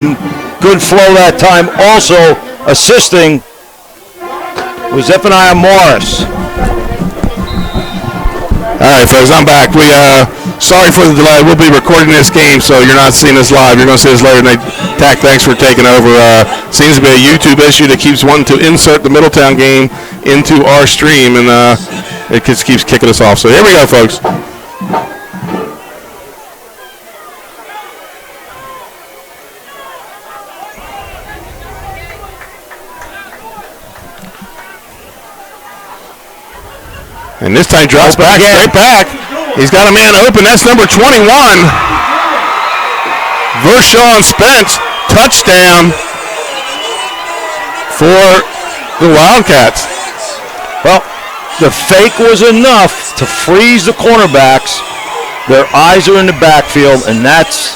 Good flow that time. Also assisting was Zephaniah Morris. All right, folks, I'm back. Sorry for the delay. We'll be recording this game, so you're not seeing us live. You're going to see us later. Tack, thanks for taking over. Seems to be a YouTube issue that keeps wanting to insert the Middletown game into our stream, and it just keeps kicking us off. So here we go, folks. And this time drops back, straight back. He's got a man open. That's number 21. Vershawn Spence, touchdown for the Wildcats. Well, the fake was enough to freeze the cornerbacks. Their eyes are in the backfield, and that's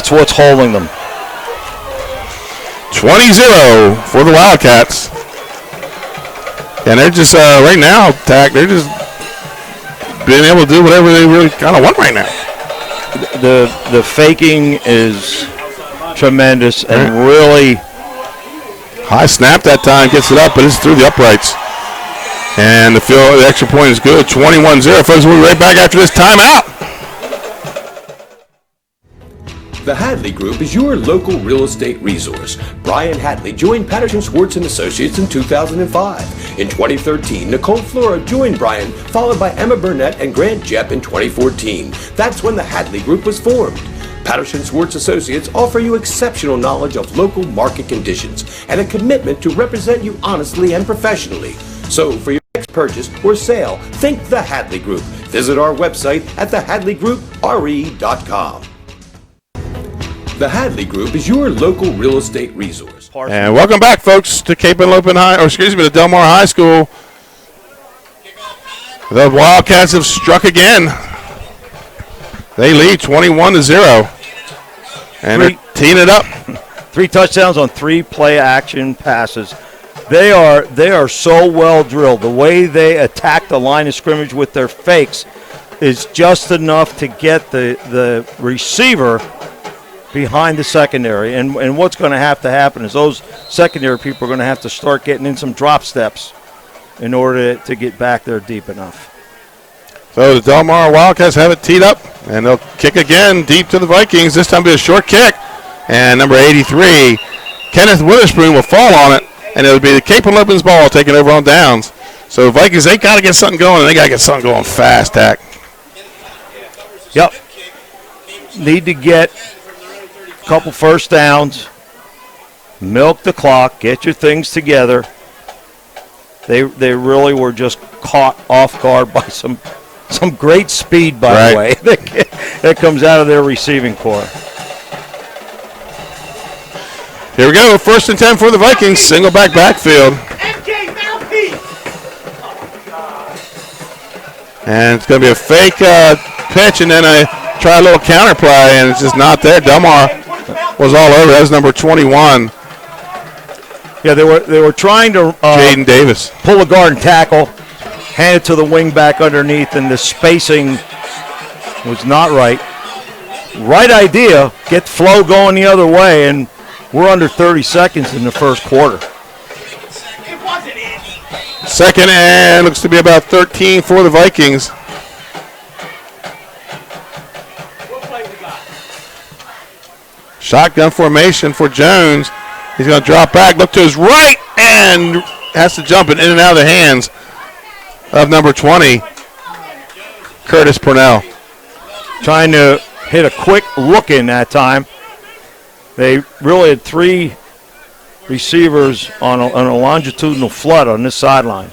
what's holding them. 20-0 for the Wildcats. And they're just, right now, Tack, they're just being able to do whatever they really kind of want right now. The faking is tremendous and really. High snap that time, gets it up, but it's through the uprights. And the extra point is good, 21-0. Folks, we'll be right back after this timeout. The Hadley Group is your local real estate resource. Brian Hadley joined Patterson Schwartz & Associates in 2005. In 2013, Nicole Flora joined Brian, followed by Emma Burnett and Grant Jepp in 2014. That's when the Hadley Group was formed. Patterson Schwartz Associates offer you exceptional knowledge of local market conditions and a commitment to represent you honestly and professionally. So for your next purchase or sale, think the Hadley Group. Visit our website at thehadleygroup.re.com. The Hadley Group is your local real estate resource. And welcome back, folks, to Henlopen High, or excuse me, to Delmar High School. The Wildcats have struck again. They lead 21-0, and they're teeing it up. 3 touchdowns on 3 play action passes. They are so well drilled. The way they attack the line of scrimmage with their fakes is just enough to get the receiver behind the secondary, and what's going to happen is those secondary people are going to have to start getting in some drop steps in order to get back there deep enough. So the Delmar Wildcats have it teed up, and they'll kick again deep to the Vikings. This time it'll be a short kick, and number 83, Kenneth Witherspoon, will fall on it, and it'll be the Cape Henlopen's ball taking over on downs. So Vikings, they got to get something going, and they got to get something going fast, Tack. Yep. Need to get couple first downs, milk the clock, get your things together. They really were just caught off guard by some great speed, by the way, that comes out of their receiving core. Here we go, 1st and 10 for the Vikings, single backfield. And it's going to be a fake pitch, and then try a little counter play, and it's just not there. Delmar was all over. That was number 21. Yeah, they were trying to Jaden Davis pull a guard and tackle, hand it to the wing back underneath, and the spacing was not right. Right idea, get the flow going the other way, and we're under 30 seconds in the first quarter. Second and looks to be about 13 for the Vikings. Shotgun formation for Jones. He's going to drop back, look to his right, and has to jump it in and out of the hands of number 20, Curtis Purnell. Trying to hit a quick look in that time. They really had 3 receivers on a longitudinal flood on this sideline.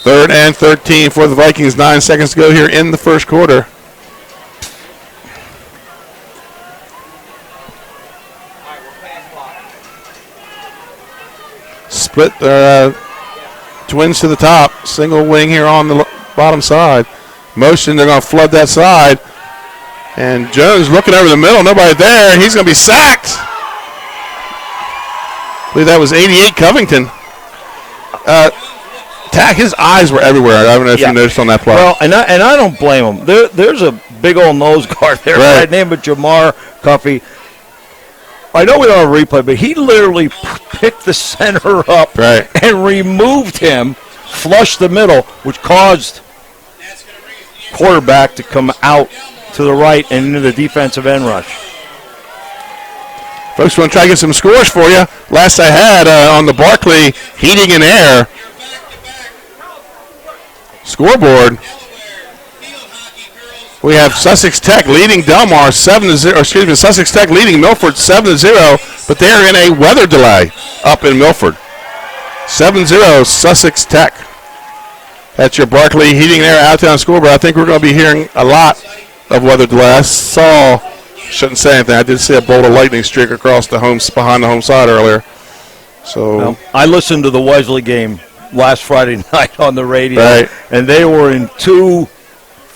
Third and 13 for the Vikings. 9 seconds to go here in the first quarter. Split twins to the top. Single wing here on the bottom side. Motion, they're going to flood that side. And Jones looking over the middle. Nobody there. He's going to be sacked. I believe that was 88 Covington. Tack, his eyes were everywhere. I don't know if you noticed on that play. Well, and I don't blame him. There's a big old nose guard there by the name of Jamar Cuffey. I know we don't have a replay, but he literally picked the center up and removed him, flushed the middle, which caused quarterback to come out to the right and into the defensive end rush. Folks, want to try to get some scores for you. Last I had on the Barkley Heating and Air scoreboard, we have Sussex Tech leading Delmar 7-0. Excuse me, Sussex Tech leading Milford 7-0, but they are in a weather delay up in Milford. 7-0 Sussex Tech. That's your Barkley Heating and Air Outtown scoreboard. I think we're going to be hearing a lot of weather delay. I shouldn't say anything. I did see a bolt of lightning streak across behind the home side earlier. So I listened to the Wesley game last Friday night on the radio, and they were in 2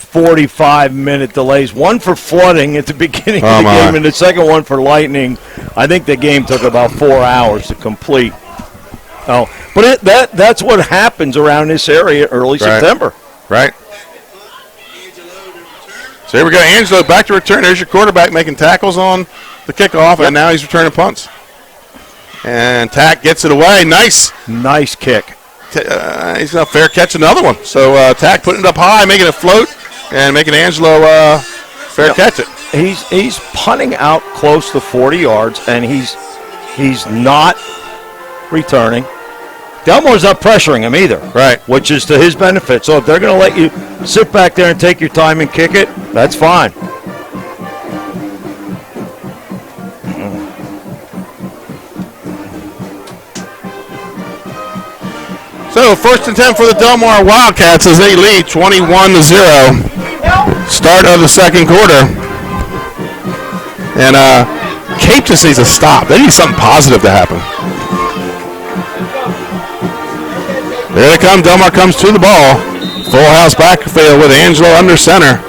45-minute delays. One for flooding at the beginning of the game, and the second one for lightning. I think the game took about 4 hours to complete. But that's what happens around this area early September. Right. So here we go. Angelo back to return. There's your quarterback making tackles on the kickoff, and now he's returning punts. And Tack gets it away. Nice kick. He's going to fair catch another one. So Tack putting it up high, making it float, and making Angelo fair catch it. He's punting out close to 40 yards, and he's not returning. Delmar's not pressuring him either, which is to his benefit. So if they're going to let you sit back there and take your time and kick it, that's fine. So 1st and 10 for the Delmar Wildcats as they lead 21-0. Start of the second quarter. And Cape just needs a stop. They need something positive to happen. There they come. Delmar comes to the ball. Full house backfield with Angelo under center.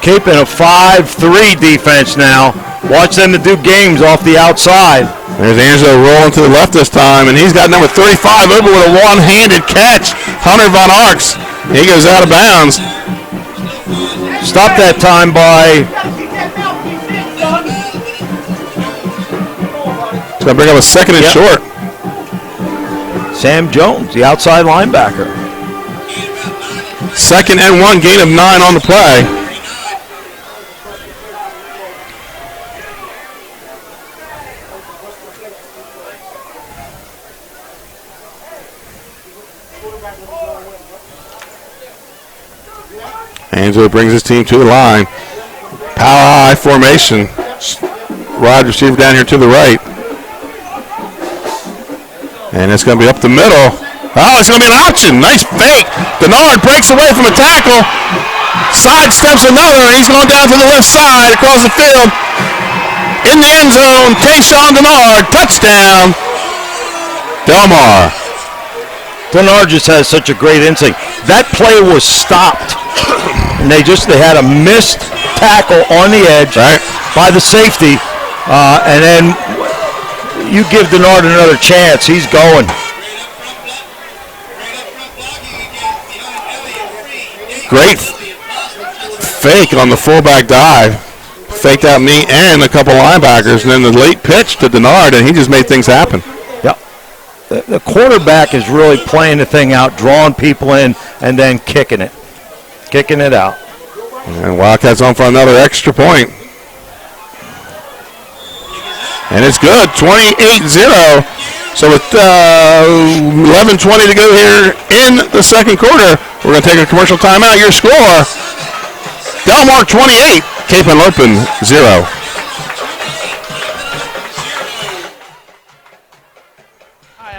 Cape in a 5-3 defense now. Watch them to do games off the outside. There's Angelo rolling to the left this time, and he's got number 35 open with a one-handed catch. Hunter Von Arks. He goes out of bounds. Stop that time by... It's going to bring up a second and short. Sam Jones, the outside linebacker. 2nd and 1, gain of 9 on the play. Angelo brings his team to the line. Power high formation. Wide receiver down here to the right. And it's going to be up the middle. Oh, it's going to be an option. Nice fake. Denard breaks away from a tackle. Sidesteps another, and he's going down to the left side across the field. In the end zone, Tayshawn Denard. Touchdown. Delmar. Denard just has such a great instinct. That play was stopped. And they had a missed tackle on the edge by the safety. And then you give Denard another chance. He's going. Great fake on the fullback dive. Faked out me and a couple linebackers. And then the late pitch to Denard, and he just made things happen. Yep. The quarterback is really playing the thing out, drawing people in, and then kicking it out. And Wildcats on for another extra point. And it's good, 28-0. So with 11:20 to go here in the second quarter, we're going to take a commercial timeout. Your score, Delmar 28, Cape Henlopen 0.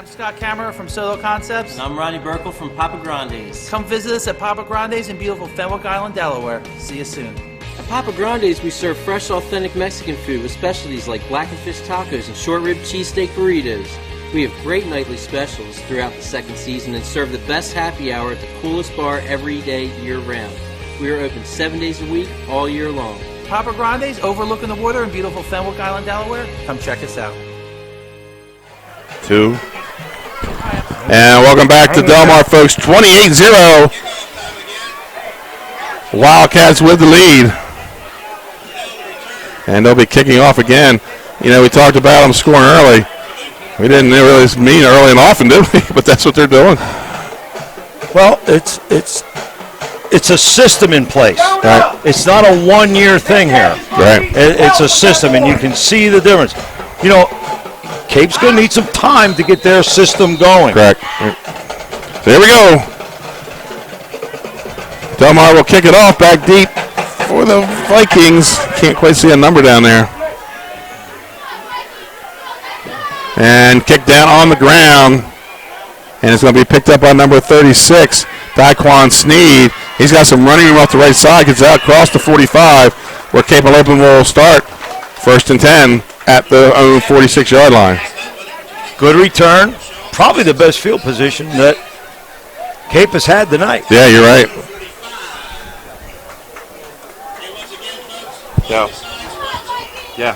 Scott Kammerer from Solo Concepts. And I'm Ronnie Burkle from Papa Grande's. Come visit us at Papa Grande's in beautiful Fenwick Island, Delaware. See you soon. At Papa Grande's, we serve fresh, authentic Mexican food with specialties like blackened fish tacos and short rib cheesesteak burritos. We have great nightly specials throughout the second season and serve the best happy hour at the coolest bar every day year-round. We are open 7 days a week, all year long. Papa Grande's overlooking the water in beautiful Fenwick Island, Delaware. Come check us out. 2. And welcome back to Delmar, folks. 28-0. Wildcats with the lead. And they'll be kicking off again. You know, we talked about them scoring early. We didn't really mean early and often, did we? But that's what they're doing. Well, it's a system in place. Right. It's not a one-year thing here. Right. It's a system, and you can see the difference. You know, Cape's going to need some time to get their system going. Correct. So here we go. Delmar will kick it off back deep for the Vikings. Can't quite see a number down there. And kick down on the ground. And it's going to be picked up by number 36, Daquan Sneed. He's got some running room off the right side. Gets out across the 45, where Cape Henlopen will start. 1st and 10 at the own 46-yard line. Good return. Probably the best field position that Cape has had tonight. Yeah, you're right. Yeah. Yeah.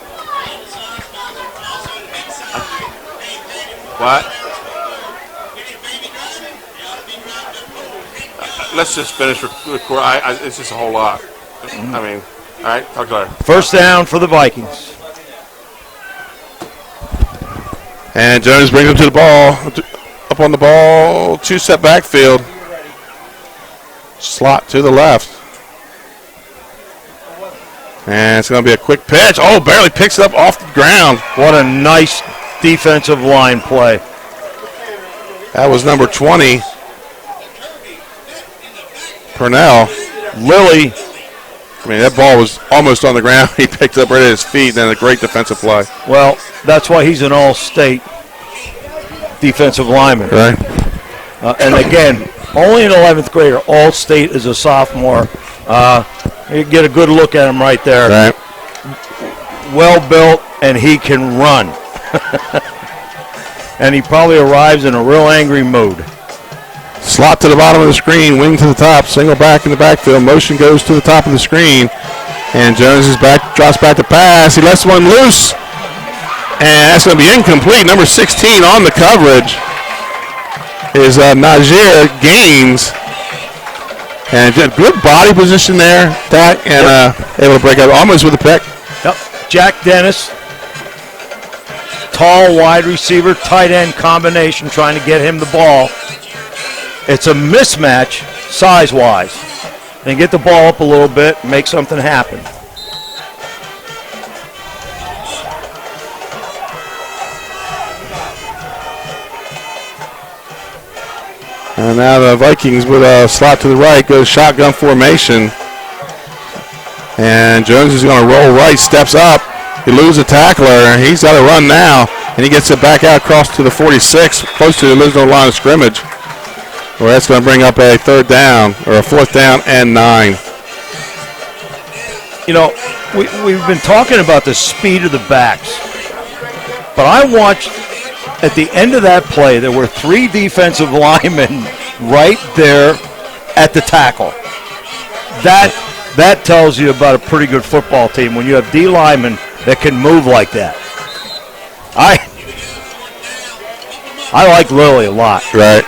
What? Let's just finish record. It's just a whole lot. I mean, all right, talk to you later. 1st down for the Vikings. And Jones brings him to the ball. Up on the ball. 2-step backfield. Slot to the left. And it's going to be a quick pitch. Oh, barely picks it up off the ground. What a nice defensive line play. That was number 20. Purnell. Lilly. I mean, that ball was almost on the ground. He picked it up right at his feet, and then a great defensive play. Well, that's why he's an all-state defensive lineman. Right. And again, only an 11th grader. All-state as a sophomore. You get a good look at him right there. Right. Well built, and he can run. And he probably arrives in a real angry mood. Slot to the bottom of the screen, wing to the top, single back in the backfield. Motion goes to the top of the screen. And Jones is back, drops back to pass. He lets one loose. And that's going to be incomplete. Number 16 on the coverage is Najir Gaines. And good body position there, and able to break up almost with a pick. Yep. Jack Dennis, tall wide receiver, tight end combination, trying to get him the ball. It's a mismatch size-wise. And get the ball up a little bit, make something happen. And now the Vikings with a slot to the right, goes shotgun formation. And Jones is going to roll right, steps up. He loses a tackler. He's got to run now. And he gets it back out across to the 46, close to the original line of scrimmage. Well, that's going to bring up a 4th down and 9. You know, we've been talking about the speed of the backs. But I watched, at the end of that play, there were 3 defensive linemen right there at the tackle. That tells you about a pretty good football team when you have D linemen that can move like that. I like Lilly a lot. Right.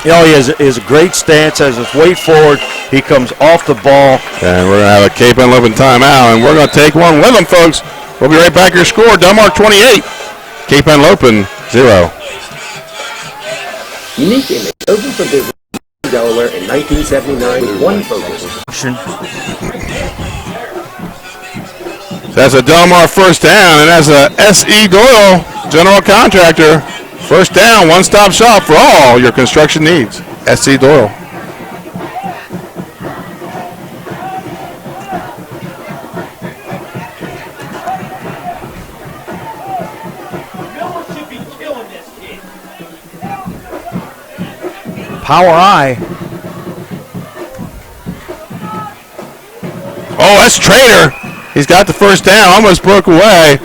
You know, he has a great stance, has his weight forward. He comes off the ball. And we're going to have a Cape Henlopen timeout, and we're going to take one with them, folks. We'll be right back. Your score, Delmar 28, Cape Henlopen 0. Unique Image opened for business in Delaware in 1979 with one focus. That's a Delmar 1st down, and that's a S.E. Doyle, general contractor. 1st down, one-stop shop for all your construction needs. S.E. Doyle. Power eye. Oh, that's Trader. He's got the 1st down, almost broke away.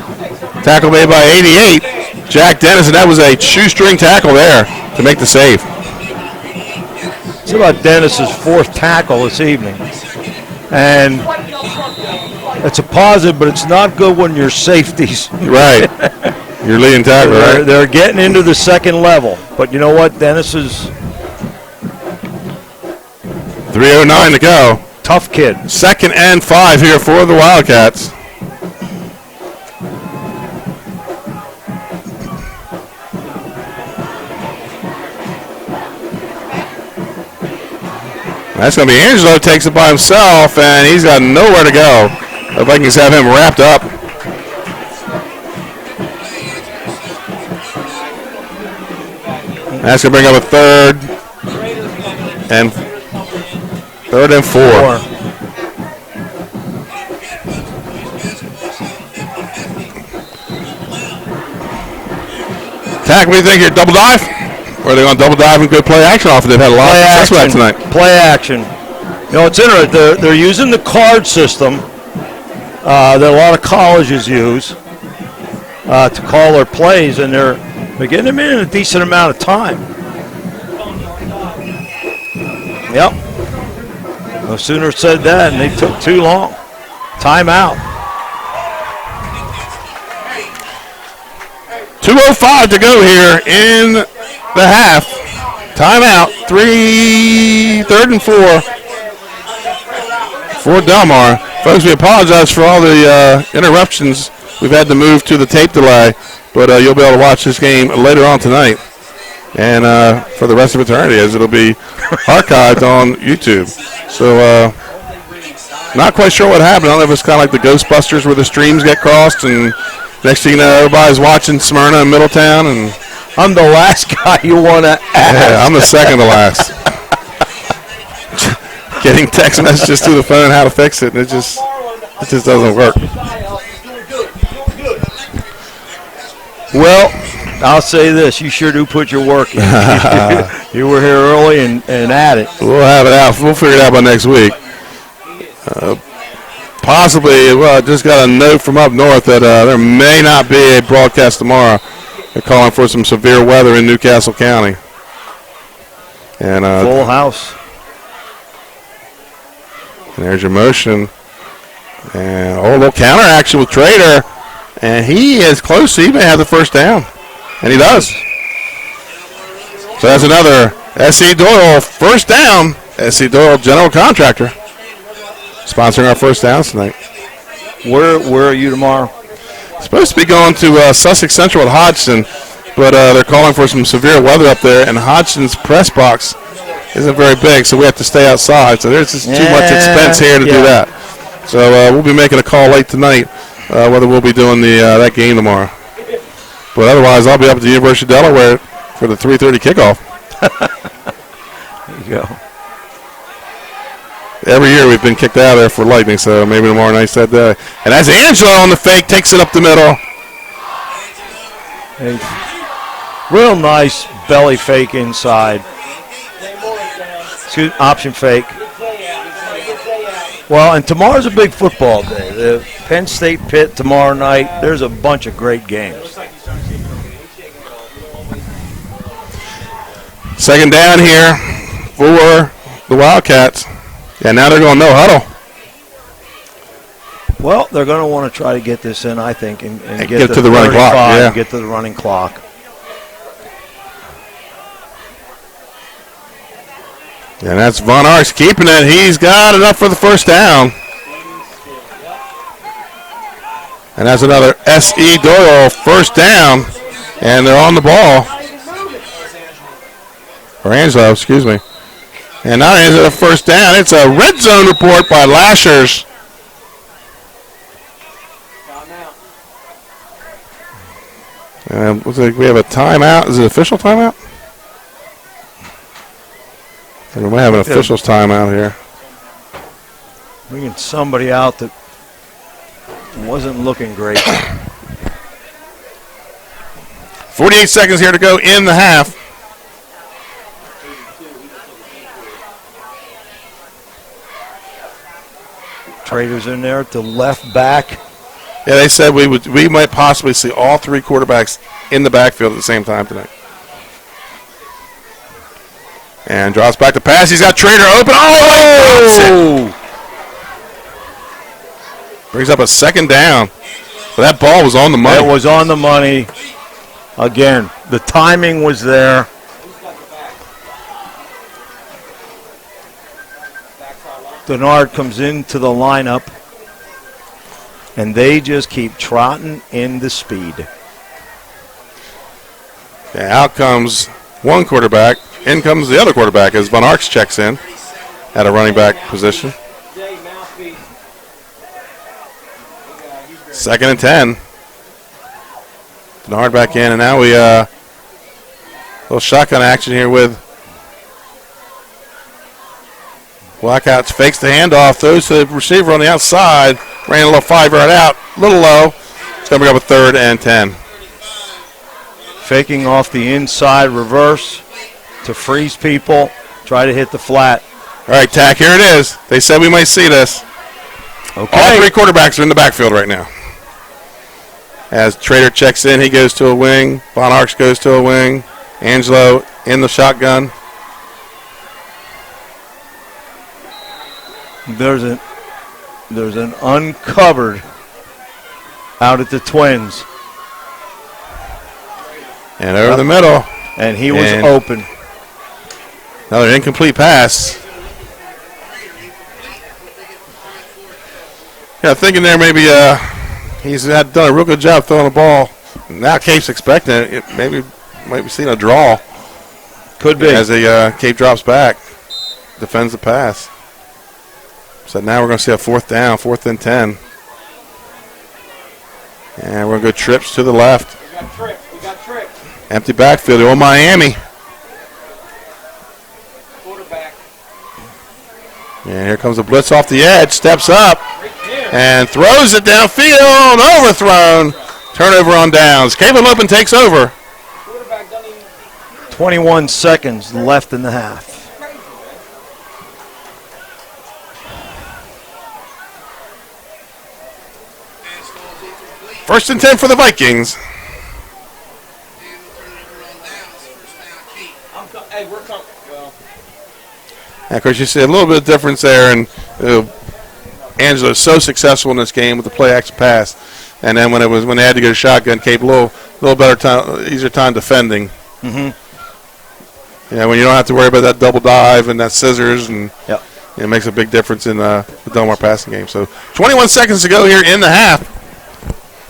Tackle made by 88, Jack Dennis, and that was a shoestring tackle there to make the save. It's about Dennis's 4th tackle this evening. And it's a positive, but it's not good when your safeties. Right. Your leading tackler, right? They're getting into the second level. But you know what? Dennis is 3:09 to go. tough kid. 2nd and 5 here for the Wildcats. That's going to be Angelo, takes it by himself, and he's got nowhere to go. The Vikings have him wrapped up. That's going to bring up a third and 4. Tack, what do you think here? Double dive? Or are they going to double dive and go play action off it? They've had a lot of success with that tonight. Play action. You know, it's interesting. They're using the card system that a lot of colleges use to call their plays, and they're getting them in a decent amount of time. Yep. No sooner said that, and they took too long. Timeout. 2:05 to go here in the half. Timeout. 3rd and 4 for Delmar. Folks, we apologize for all the interruptions. We've had to move to the tape delay, but you'll be able to watch this game later on tonight and for the rest of eternity, as it'll be archived on YouTube. So not quite sure what happened. I don't know if it's kind of like the Ghostbusters where the streams get crossed, and next thing you know, everybody's watching Smyrna and Middletown, and I'm the last guy you want to ask. yeah, I'm the second to last. Getting text messages through the phone how to fix it, and it just doesn't work. Well, I'll say this: you sure do put your work in. You were here early and at it. We'll have it out. We'll figure it out by next week. Possibly, well, I just got a note from up north that there may not be a broadcast tomorrow. They're calling for some severe weather in Newcastle County. And full house. And there's your motion. And a little counter action with Trader. And he is close. He may have the first down. And he does. So that's another S.C. Doyle first down. S.C. Doyle General Contractor sponsoring our first downs tonight. Where are you tomorrow? Supposed to be going to Sussex Central at Hodgson, but they're calling for some severe weather up there, and Hodgson's press box isn't very big, so we have to stay outside. So there's just too much expense here to do that. So we'll be making a call late tonight whether we'll be doing that game tomorrow. But otherwise, I'll be up at the University of Delaware for the 3:30 kickoff. There you go. Every year we've been kicked out of there for lightning, so maybe tomorrow night's that day. And that's Angelo on the fake, takes it up the middle. Hey, real nice belly fake inside. Option fake. Well, and tomorrow's a big football day. The Penn State Pitt tomorrow night. There's a bunch of great games. Second down here for the Wildcats. Yeah, now they're going no huddle. Well, they're going to want to try to get this in, I think, and get to the running clock. Yeah. And get to the running clock. And that's Von Arx keeping it. He's got enough for the first down. And that's another S.E. Doyle first down. And they're on the ball. Or Angelo, excuse me. And now is it a first down. It's a red zone report by Lashers. And looks like we have a timeout. Is it official timeout? And we might have an official's timeout here. Bringing somebody out that wasn't looking great. 48 seconds here to go in the half. Traders in there at the left back. Yeah, they said we might possibly see all three quarterbacks in the backfield at the same time tonight. And drops back to pass. He's got Trader open. Oh! Brings up a second down. But that ball was on the money. It was on the money. Again, the timing was there. Denard comes into the lineup, and they just keep trotting in the speed. Yeah, out comes one quarterback. In comes the other quarterback as Von Arx checks in at a running back position. 2nd and 10. Denard back in, and now we little shotgun action here with Wildcats. Fakes the handoff, throws to the receiver on the outside. Ran a little 5-yard out, a little low. It's going to bring up a 3rd and 10. Faking off the inside reverse to freeze people. Try to hit the flat. All right, Tack, here it is. They said we might see this. Okay. All 3 quarterbacks are in the backfield right now. As Trader checks in, he goes to a wing. Von Arx goes to a wing. Angelo in the shotgun. There's an uncovered out at the Twins. And over the middle. And he was open. Another incomplete pass. Yeah, thinking there maybe he's done a real good job throwing the ball. Now Cape's expecting it. Maybe might be seeing a draw. Could be. As Cape drops back, defends the pass. So now we're going to see a 4th down, 4th and 10. And we're going to go trips to the left. We got trips. Empty backfield, the old Miami. Quarterback. And here comes a blitz off the edge, steps up, and throws it downfield, overthrown. Turnover on downs. Henlopen takes over. 21 seconds left in the half. First and 10 for the Vikings. Hey, we're coming. Well. And of course, you see a little bit of difference there, and Angelo is so successful in this game with the play-action pass, and then when they had to go shotgun, Cape a little better time, easier time defending. Mm-hmm. Yeah, when you don't have to worry about that double dive and that scissors, and yep. It makes a big difference in the Delmar passing game. So 21 seconds to go here in the half.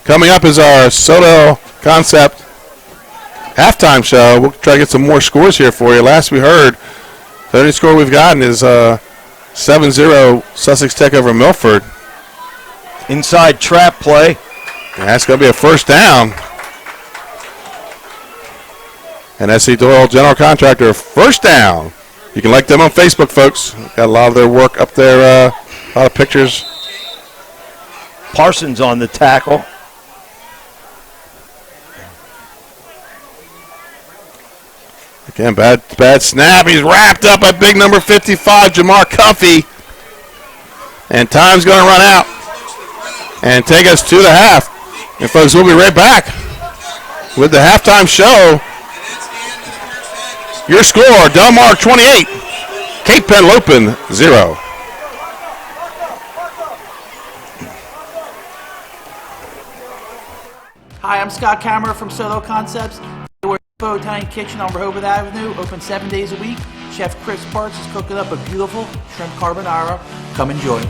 Coming up is our Soto Concept halftime show. We'll try to get some more scores here for you. Last we heard, the only score we've gotten is 7-0 Sussex Tech over Milford. Inside trap play. And that's going to be a 1st down. And SC Doyle General Contractor, 1st down. You can like them on Facebook, folks. Got a lot of their work up there, a lot of pictures. Parsons on the tackle. Again, bad snap. He's wrapped up by big number 55, Jamar Cuffey. And time's going to run out and take us to the half. And, folks, we'll be right back with the halftime show. Your score, Delmar 28, Cape Henlopen 0. Hi, I'm Scott Kammerer from Soto Concepts. We're at the Italian Kitchen on Rehoboth Avenue, open 7 days a week. Chef Chris Parks is cooking up a beautiful shrimp carbonara. Come enjoy.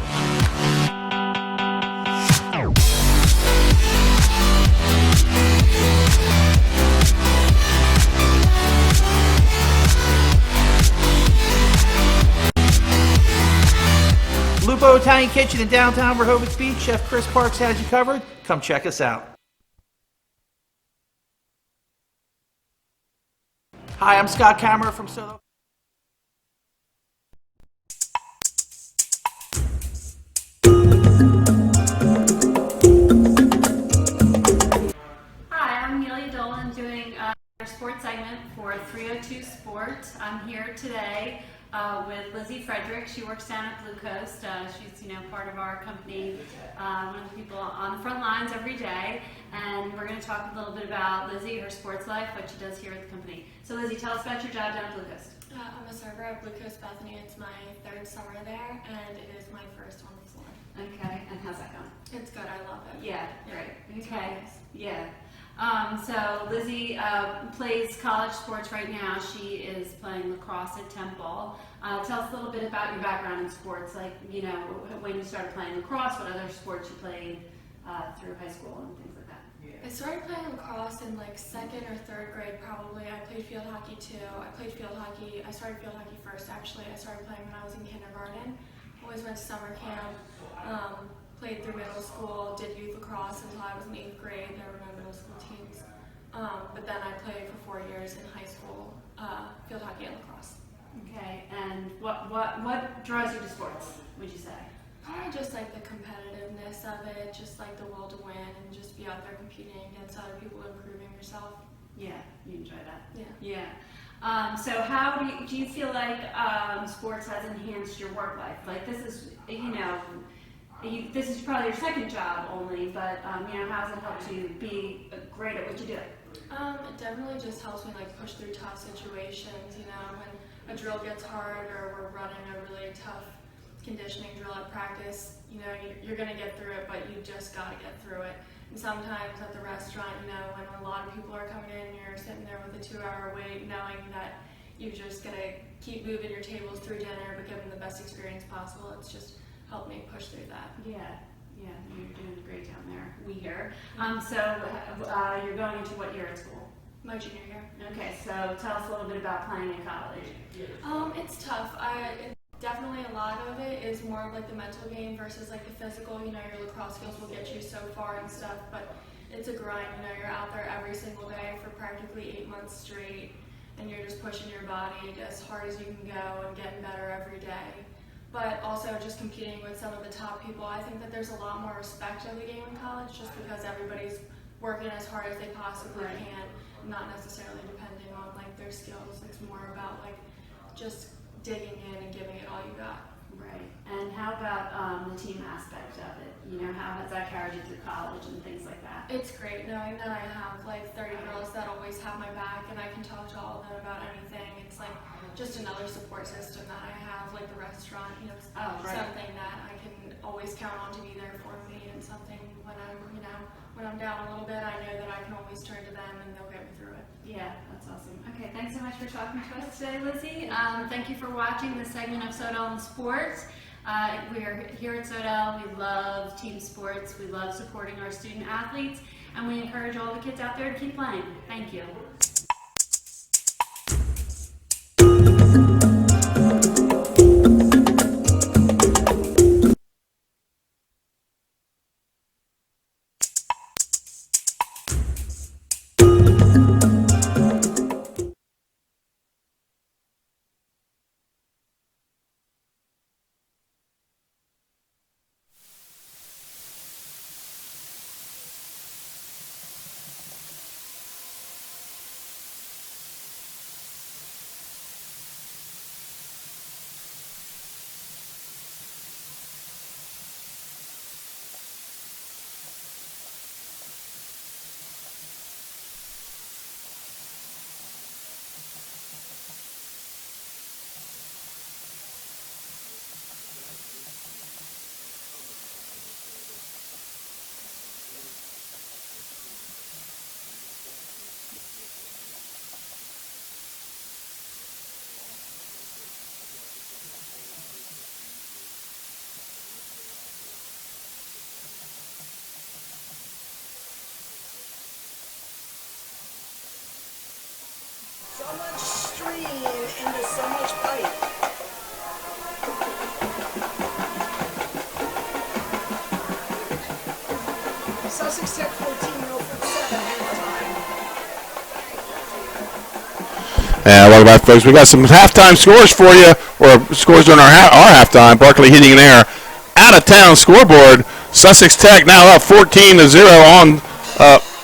Lupo Italian Kitchen in downtown Rehoboth Beach. Chef Chris Parks has you covered. Come check us out. Hi, I'm Scott Kammerer from Soto. Hi, I'm Amelia Dolan doing our sports segment for 302 Sport. I'm here today with Lizzie Frederick. She works down at Blue Coast. She's, part of our company, one of the people on the front lines every day. And we're going to talk a little bit about Lizzie, her sports life, what she does here at the company. So Lizzie, tell us about your job down at Blue Coast. I'm a server at Blue Coast Bethany. It's my 3rd summer there, and it is my 1st on the floor. Okay, and how's that going? It's good. I love it. Yeah, great. Okay, yeah. So Lizzie plays college sports right now. She is playing lacrosse at Temple. Tell us a little bit about your background in sports, like, you know, when you started playing lacrosse, what other sports you played through high school and things like that. I started playing lacrosse in like 2nd or 3rd grade probably. I played field hockey too. I started field hockey first actually. I started playing when I was in kindergarten. Always went to summer camp. Played through middle school, did youth lacrosse until I was in 8th grade. There were no middle school teams. But then I played for 4 years in high school, field hockey and lacrosse. Okay, and what draws you to sports, would you say? Probably just like the competitiveness of it, just like the will to win and just be out there competing against other people, improving yourself. Yeah, you enjoy that. Yeah. So how do you feel like sports has enhanced your work life? Like this is, you know, this is probably your second job only, but you know, how has it helped you be great at what you do? It definitely just helps me like push through tough situations. You know, when a drill gets hard or we're running a really tough conditioning drill at practice, you know, you're going to get through it, but you just got to get through it. And sometimes at the restaurant, you know, when a lot of people are coming in, you're sitting there with a 2-hour wait, knowing that you're just going to keep moving your tables through dinner, but give them the best experience possible. It's just helped me push through that. Yeah, you're doing great down there, we hear. So you're going into what year at school? My junior year. Okay, so tell us a little bit about playing in college. It's tough. Definitely a lot of it is more of like the mental game versus like the physical. You know, your lacrosse skills will get you so far and stuff, but it's a grind. You know, you're out there every single day for practically 8 months straight, and you're just pushing your body as hard as you can go and getting better every day. But also just competing with some of the top people. I think that there's a lot more respect of the game in college just because everybody's working as hard as they possibly can, not necessarily depending on like their skills. It's more about like just digging in and giving it all you got. Right. And how about the team aspect of it? You know, how has that carried you through college and things like that? It's great knowing that I have like 30 girls that always have my back and I can talk to all of them about anything. It's like just another support system that I have, like the restaurant, you know, something that I can always count on to be there for me, and something when I'm down a little bit, I know that I can always turn to them and they'll get me through it. Yeah, that's awesome. Okay, thanks so much for talking to us today, Lizzie. Thank you for watching this segment of Sodell in Sports. We're here at Sodell. We love team sports. We love supporting our student athletes, and we encourage all the kids out there to keep playing. Thank you. So much stream into so much pipe. Sussex Tech 14, Milford 7, halftime. And welcome back, folks. We got some halftime scores for you, or scores during our halftime. Barkley Heating and Air out of town scoreboard. Sussex Tech now up 14-0 on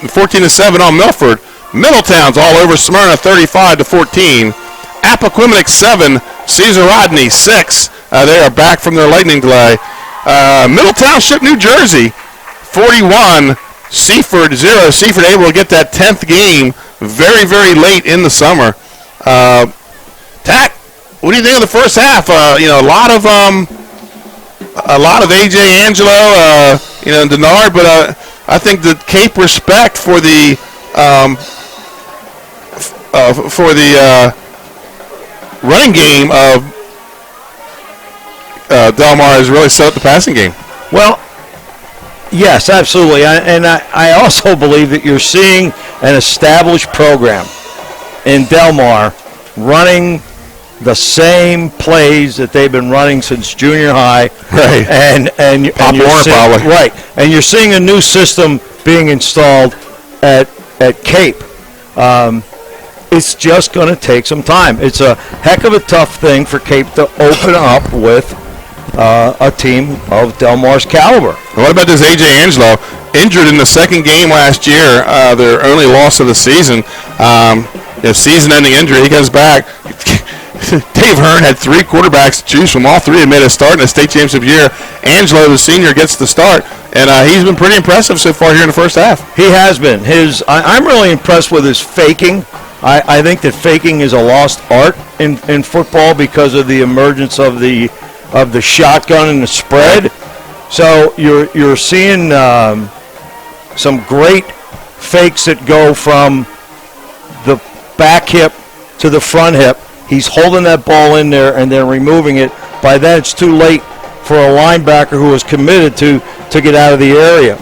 14-7 on Milford. Middletown's all over Smyrna 35-14. Appoquinimink 7, Cesar Rodney 6. They are back from their lightning delay. Middletown shook New Jersey 41, Seaford 0. Seaford able to get that 10th game very, very late in the summer. Tack, what do you think of the first half? You know, a lot of AJ Angelo, Denard, but I think the Cape respect for the for the running game of Delmar has really set up the passing game. Well, yes, absolutely. I also believe that you're seeing an established program in Delmar running the same plays that they've been running since junior high. Right. And Pop Warner probably. Right. And you're seeing a new system being installed at Cape. It's just going to take some time. It's a heck of a tough thing for Cape to open up with a team of Delmar's caliber. What about this A.J. Angelo? Injured in the second game last year, their only loss of the season. Season-ending injury. He comes back. Dave Hearn had 3 quarterbacks to choose from. All 3 had made a start in the state championship year. Angelo, the senior, gets the start, and he's been pretty impressive so far here in the first half. He has been. I'm really impressed with his faking. I think that faking is a lost art in football because of the emergence of the shotgun and the spread. So you're seeing some great fakes that go from the back hip to the front hip. He's holding that ball in there and then removing it. By then it's too late for a linebacker who is committed to get out of the area.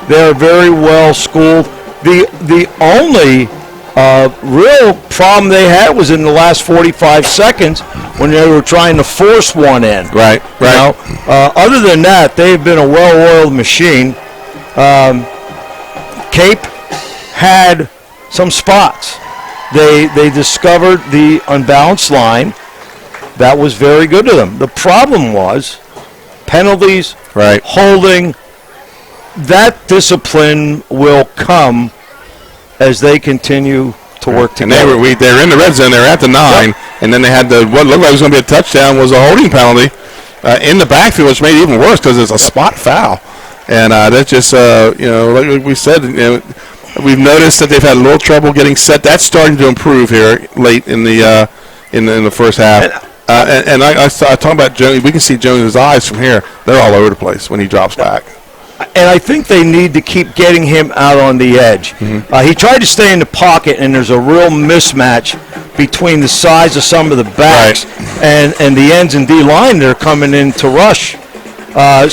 They're very well schooled. The only real problem they had was in the last 45 seconds when they were trying to force one in. Right. You know? Other than that, they've been a well-oiled machine. Cape had some spots. They discovered the unbalanced line. That was very good to them. The problem was penalties, holding. That discipline will come as they continue to work together. And they were in the red zone. They were at the 9, and then they had what looked like was going to be a touchdown was a holding penalty in the backfield, which made it even worse because it's a spot foul. And that's just, like we said, we've noticed that they've had a little trouble getting set. That's starting to improve here late in the first half. And I talk about Jones. We can see Jones' eyes from here. They're all over the place when he drops back. And I think they need to keep getting him out on the edge. Mm-hmm. He tried to stay in the pocket, and there's a real mismatch between the size of some of the backs and the ends and D-line. They're coming in to rush. Well,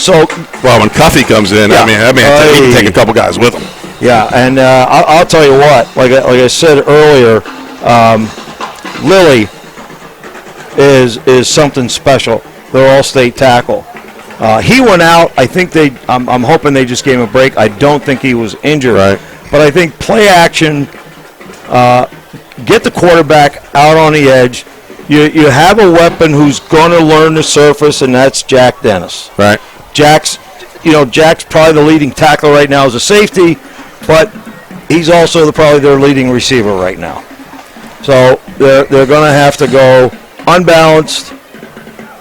when Cuffey comes in, he can take a couple guys with him. Yeah, and I'll tell you what. Like I said earlier, Lilly is something special. They're all-state tackle. He went out. I think I'm hoping they just gave him a break. I don't think he was injured. Right. But I think play action, get the quarterback out on the edge. You have a weapon who's going to learn the surface, and that's Jack Dennis. Right. Jack's probably the leading tackler right now as a safety, but he's also probably their leading receiver right now. So they're going to have to go unbalanced,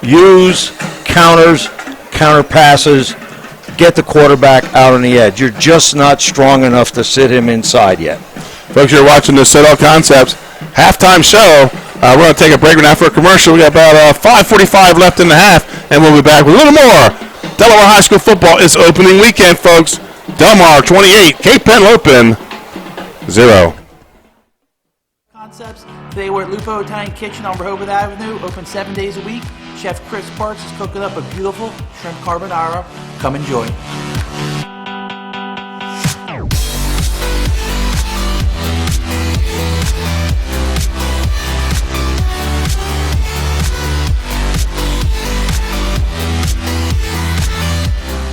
use counters, counter passes, get the quarterback out on the edge. You're just not strong enough to sit him inside yet. Folks, you're watching the Citadel Concepts halftime show. We're going to take a break now for a commercial. We got about 5:45 left in the half, and we'll be back with a little more. Delaware High School football is opening weekend, folks. Delmar 28, Cape Henlopen 0. Concepts. Today we're at Lupo Italian Kitchen on Rehoboth Avenue, open 7 days a week. Chef Chris Parks is cooking up a beautiful shrimp carbonara. Come enjoy.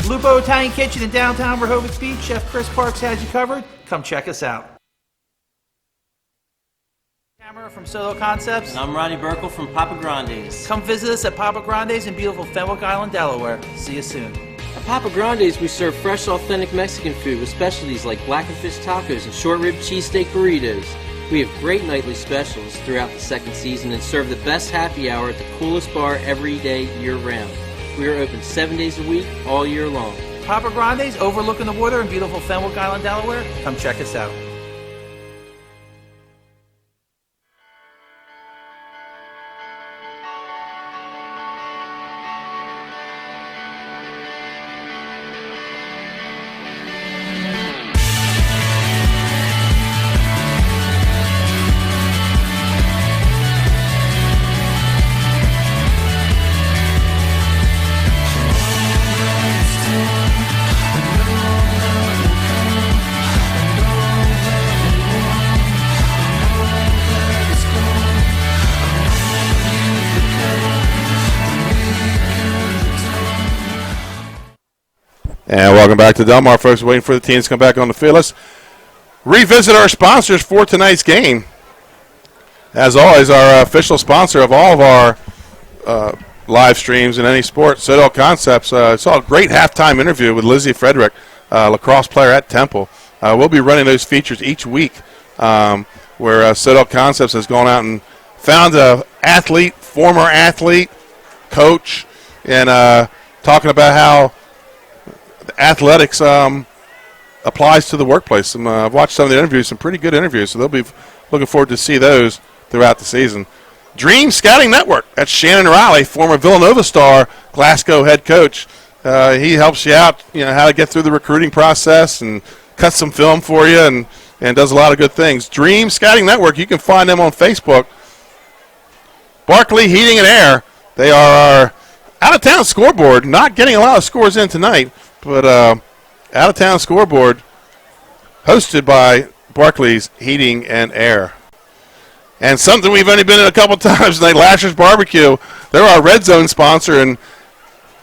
Lupo Italian Kitchen in downtown Rehoboth Beach. Chef Chris Parks has you covered. Come check us out. Camera from Solo Concepts. And I'm Ronnie Burkle from Papa Grande's. Come visit us at Papa Grande's in beautiful Fenwick Island, Delaware. See you soon. At Papa Grande's, we serve fresh, authentic Mexican food with specialties like blackened fish tacos and short rib cheesesteak burritos. We have great nightly specials throughout the second season and serve the best happy hour at the coolest bar every day, year-round. We are open 7 days a week, all year long. Papa Grande's overlooking the water in beautiful Fenwick Island, Delaware. Come check us out. And welcome back to Delmar, folks. Waiting for the teams to come back on the field. Let's revisit our sponsors for tonight's game. As always, our official sponsor of all of our live streams in any sport, Citadel Concepts. Saw a great halftime interview with Lizzie Frederick, lacrosse player at Temple. We'll be running those features each week where Citadel Concepts has gone out and found an athlete, former athlete, coach, and talking about how athletics applies to the workplace. I've watched some of the interviews, some pretty good interviews, so they'll be looking forward to see those throughout the season. Dream Scouting Network. That's Shannon Riley, former Villanova star, Glasgow head coach. He helps you out, how to get through the recruiting process and cuts some film for you and does a lot of good things. Dream Scouting Network. You can find them on Facebook. Barkley Heating and Air. They are our out-of-town scoreboard. Not getting a lot of scores in tonight, but out-of-town scoreboard hosted by Barkley's Heating and Air. And something we've only been in a couple times tonight, Lasher's Barbecue. They're our red zone sponsor, and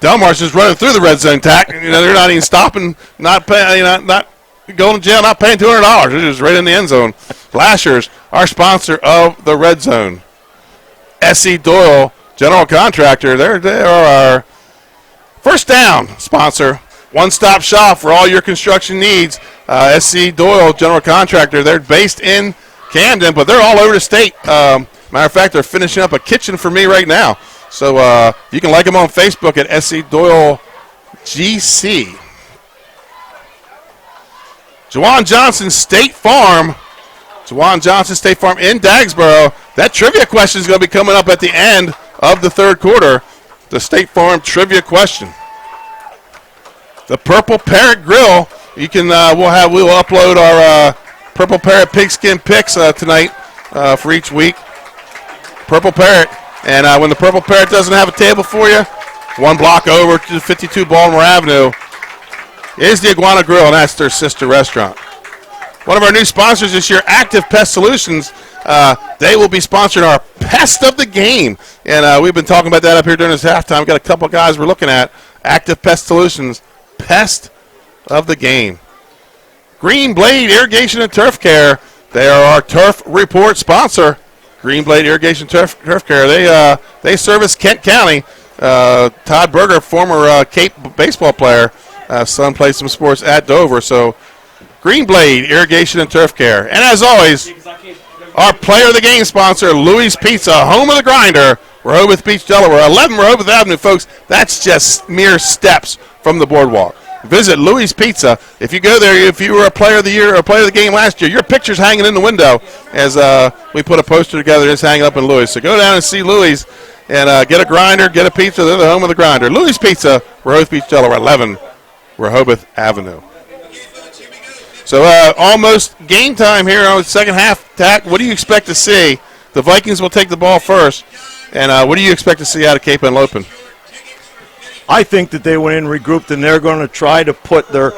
Delmar's just running through the red zone tack. They're not even stopping, not paying, not going to jail, not paying $200. They're just right in the end zone. Lasher's, our sponsor of the red zone. S.E. Doyle, general contractor. They are our first down sponsor. One-stop shop for all your construction needs. S.C. Doyle, general contractor. They're based in Camden, but they're all over the state. Matter of fact, they're finishing up a kitchen for me right now. So you can like them on Facebook at S.C. Doyle GC. Jawan Johnson State Farm. Jawan Johnson State Farm in Dagsboro. That trivia question is going to be coming up at the end of the third quarter. The State Farm trivia question. The Purple Parrot Grill. You can we'll upload our Purple Parrot pigskin picks tonight for each week. Purple Parrot. And when the Purple Parrot doesn't have a table for you, one block over to 52 Baltimore Avenue is the Iguana Grill, and that's their sister restaurant. One of our new sponsors this year, Active Pest Solutions. They will be sponsoring our Pest of the Game. And we've been talking about that up here during this halftime. We've got a couple of guys we're looking at. Active Pest Solutions, Pest of the Game. Green Blade Irrigation and Turf Care. They are our Turf Report sponsor. Green Blade Irrigation Turf Care. They service Kent County. Todd Berger, former Cape baseball player. Son played some sports at Dover. So Green Blade Irrigation and Turf Care. And as always, our player of the game sponsor, Louis Pizza, home of the grinder, Rehoboth Beach, Delaware. 11 Rehoboth Avenue, folks. That's just mere steps from the boardwalk. Visit Louis Pizza. If you go there, if you were a player of the year or player of the game last year, your picture's hanging in the window as we put a poster together that's hanging up in Louis. So go down and see Louis and get a grinder, get a pizza. They're the home of the grinder. Louis Pizza, Rehoboth Beach, Delaware, 11 Rehoboth Avenue. So almost game time here on the second half. Tack, what do you expect to see? The Vikings will take the ball first. And what do you expect to see out of Cape Henlopen? I think that they went in, regrouped, and they're going to try to put their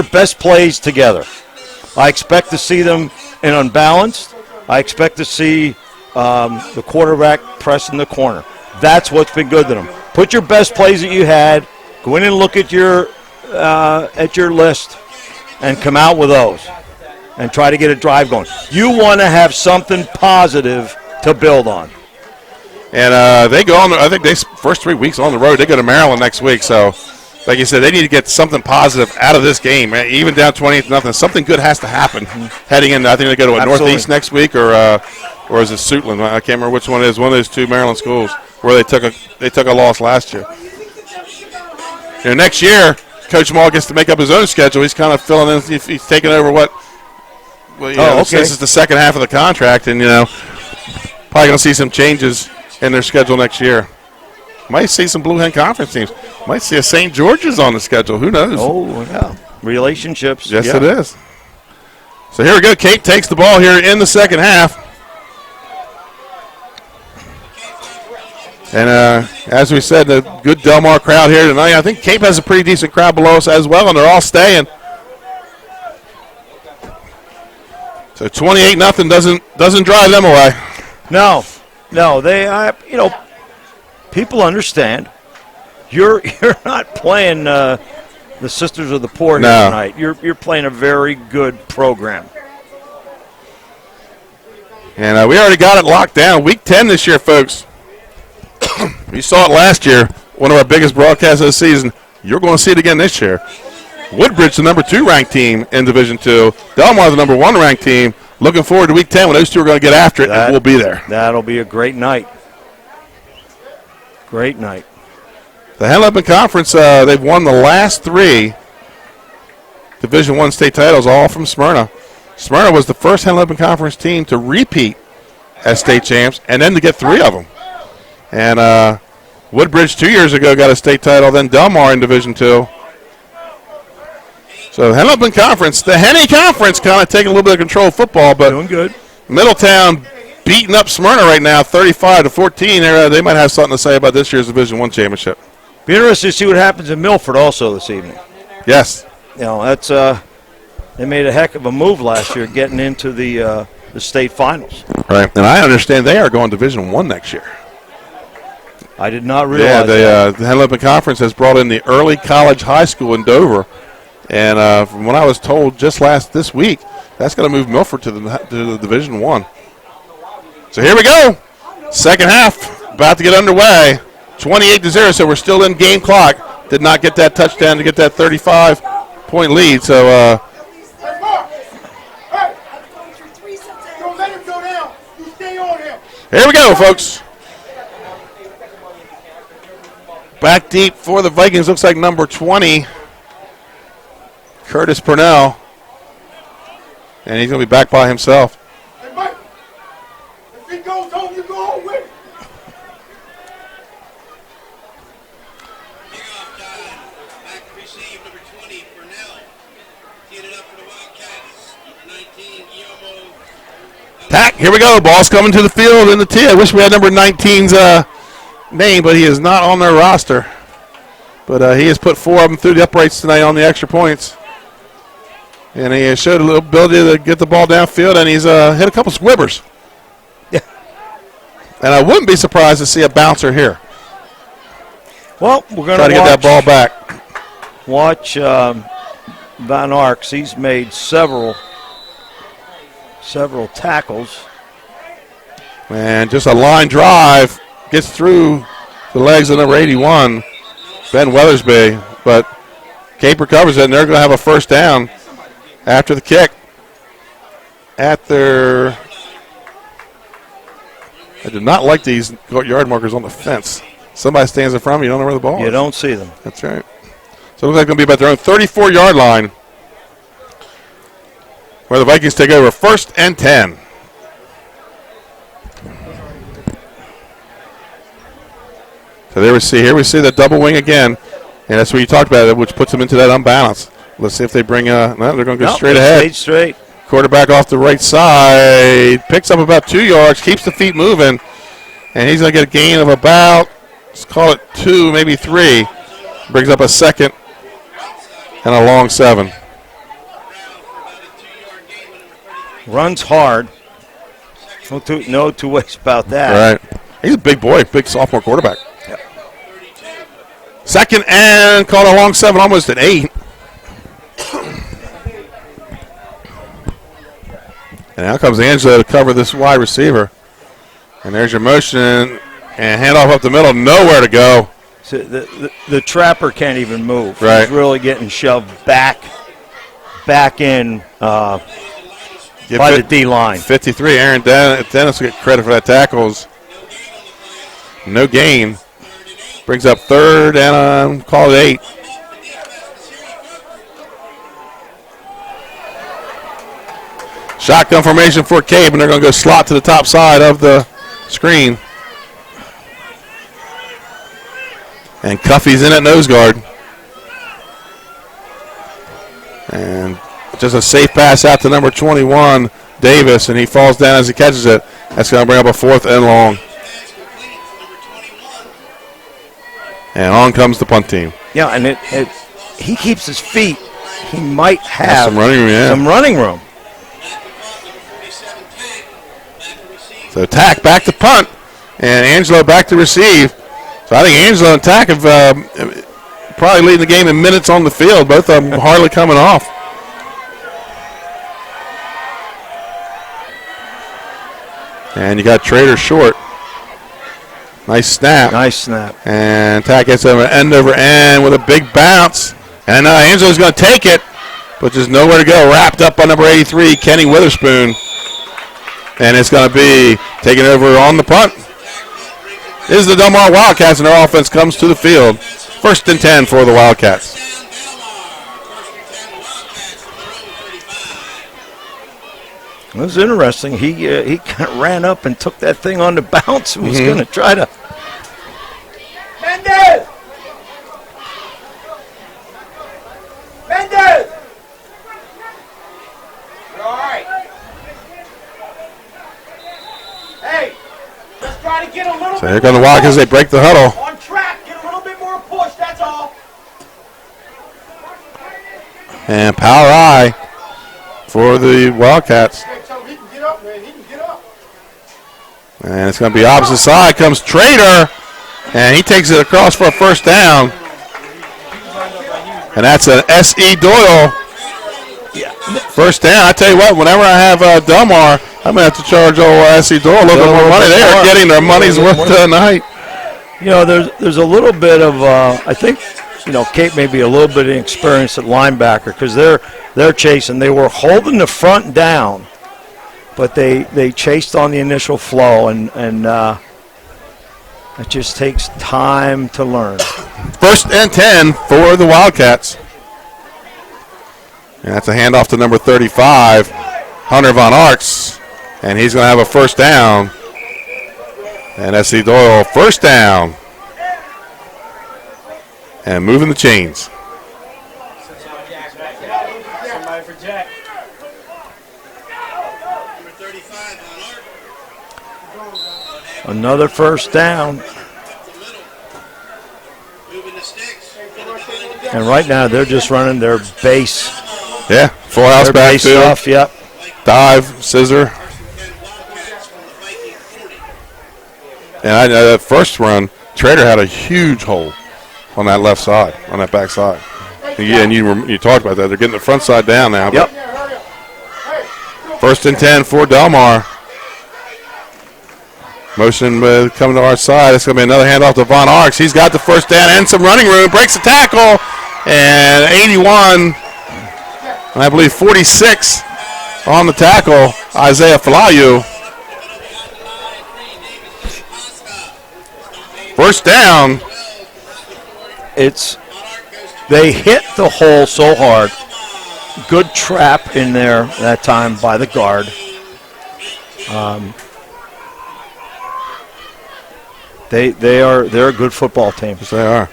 best plays together. I expect to see them in unbalanced. I expect to see the quarterback pressing the corner. That's what's been good to them. Put your best plays that you had. Go in and look at your list and come out with those and try to get a drive going. You want to have something positive to build on. And they go on, I think first 3 weeks on the road. They go to Maryland next week. So, like you said, they need to get something positive out of this game. Even down 28-0, something good has to happen heading in. I think they go to Northeast next week or is it Suitland? I can't remember which one it is. One of those two Maryland schools where they took a loss last year. Next year, Coach Maul gets to make up his own schedule. He's kind of filling in. He's taking over this is the second half of the contract, and probably going to see some changes in their schedule next year. Might see some Blue Hen Conference teams. Might see a St. George's on the schedule. Who knows? Oh, yeah. Relationships. Yes, it is. So here we go. Cape takes the ball here in the second half. And as we said, the good Delmar crowd here tonight. I think Cape has a pretty decent crowd below us as well, and they're all staying. So 28-0 doesn't drive them away. No, they people understand. You're not playing the Sisters of the Poor No. here tonight. You're playing a very good program. And we already got it locked down. Week 10 this year, folks. You saw it last year, one of our biggest broadcasts of the season. You're going to see it again this year. Woodbridge, the number 2 ranked team in Division 2. Delmar, the number 1 ranked team. Looking forward to Week 10 when those two are going to get after it, and we'll be there. That'll be a great night. Great night. The Henlopen Conference, they've won the last 3 Division 1 state titles, all from Smyrna. Smyrna was the first Henlopen Conference team to repeat as state champs and then to get 3 of them. And Woodbridge 2 years ago got a state title, then Delmar in Division 2. So Henlopen Conference, the Henny Conference, kind of taking a little bit of control of football, but doing good. Middletown beating up Smyrna right now, 35-14. They might have something to say about this year's Division 1 championship. Be interested to see what happens in Milford also this evening. Yes. You know, that's they made a heck of a move last year getting into the state finals. Right, and I understand they are going Division 1 next year. I did not realize that. The Henlopen Conference has brought in the early college high school in Dover. And from what I was told just this week, that's going to move Milford to the Division 1. So here we go. Second half about to get underway. 28-0, so we're still in game clock. Did not get that touchdown to get that 35-point lead. So here we go, folks. Back deep for the Vikings. Looks like number 20, Curtis Purnell. And he's going to be back by himself. Hey, Mike, if he goes home, you go home with him. Kickoff time. Back to receive number 20, Purnell. Teed it up for the Wildcats. Number 19, Guillermo. Tack, here we go. Ball's coming to the field in the tee. I wish we had number 19's name, but he is not on their roster. But he has put 4 of them through the uprights tonight on the extra points. And he showed a little ability to get the ball downfield, and he's hit a couple squibbers. Yeah. And I wouldn't be surprised to see a bouncer here. Well, we're going to get that ball back. Watch Van Arks. He's made several tackles. And just a line drive gets through the legs of number 81, Ben Weathersby. But Cape recovers it, and they're going to have a first down after the kick. I did not like these yard markers on the fence. Somebody stands in front of you, you don't know where the ball is. You don't see them. That's right. So it looks like it's going to be about their own 34-yard line where the Vikings take over 1st and 10. So here we see the double wing again, and that's what you talked about, which puts them into that unbalance. Let's see if they bring no, they're going to go straight ahead. Straight. Quarterback off the right side, picks up about 2 yards, keeps the feet moving, and he's going to get a gain of about, let's call it 2, maybe 3. Brings up a second and a long 7. Runs hard. No two ways about that. Right. He's a big boy, big sophomore quarterback. Yep. Second and called a long 7, almost an 8. And now comes Angelo to cover this wide receiver. And there's your motion and handoff up the middle, nowhere to go. So the trapper can't even move. Right. He's really getting shoved back in by the D-line. 53, Aaron Dennis will get credit for that tackles. No gain. Brings up 3rd and call it 8. Shotgun formation for Cape, and they're going to go slot to the top side of the screen. And Cuffey's in at nose guard. And just a safe pass out to number 21, Davis, and he falls down as he catches it. That's going to bring up a 4th and long. And on comes the punt team. Yeah, and he keeps his feet. He might have some running room, yeah. Some running room. So Tack back to punt, and Angelo back to receive. So I think Angelo and Tack have probably leading the game in minutes on the field. Both of them hardly coming off. And you got Trader short. Nice snap. Nice snap. And Tack gets over end with a big bounce. And Angela's going to take it, but there's nowhere to go. Wrapped up by number 83, Kenny Witherspoon. And it's going to be taken over on the punt. This is the Delmar Wildcats, and their offense comes to the field. 1st and 10 for the Wildcats. It was interesting. He kind of ran up and took that thing on the bounce and was going to try to. Mendez! Mendez! You're all right. Hey, let's try to get a little So here come the Wildcats. They break the huddle. on track. Get a little bit more push, that's all. And power eye for the Wildcats. He can get up, man. He can get up. And it's going to be opposite side. Comes Trader. And he takes it across for a 1st down. And that's an S.E. Doyle. 1st down. I tell you what, whenever I have Delmar, I'm going to have to charge old S.E. Doyle a little bit more money. They are getting their money's worth tonight. You know, there's a little bit of, I think, Kate may be a little bit inexperienced at linebacker because they're chasing. They were holding the front down, but they chased on the initial flow, and it just takes time to learn. 1st and 10 for the Wildcats. And that's a handoff to number 35, Hunter Von Arts. And he's going to have a 1st down. And S.E. Doyle, 1st down. And moving the chains. Somebody for Jack. Another 1st down. And right now they're just running their base. Yeah, full house their back base stuff, yep. Dive, scissor. And I know that first run, Trader had a huge hole on that left side, on that back side. And you talked about that. They're getting the front side down now. Yep. 1st and 10 for Delmar. Motion coming to our side. It's going to be another handoff to Von Arks. He's got the 1st down and some running room. Breaks the tackle. And 81, and I believe 46 on the tackle, Isaiah Falayu. 1st down. They hit the hole so hard. Good trap in there that time by the guard. They're a good football team. Yes, they are.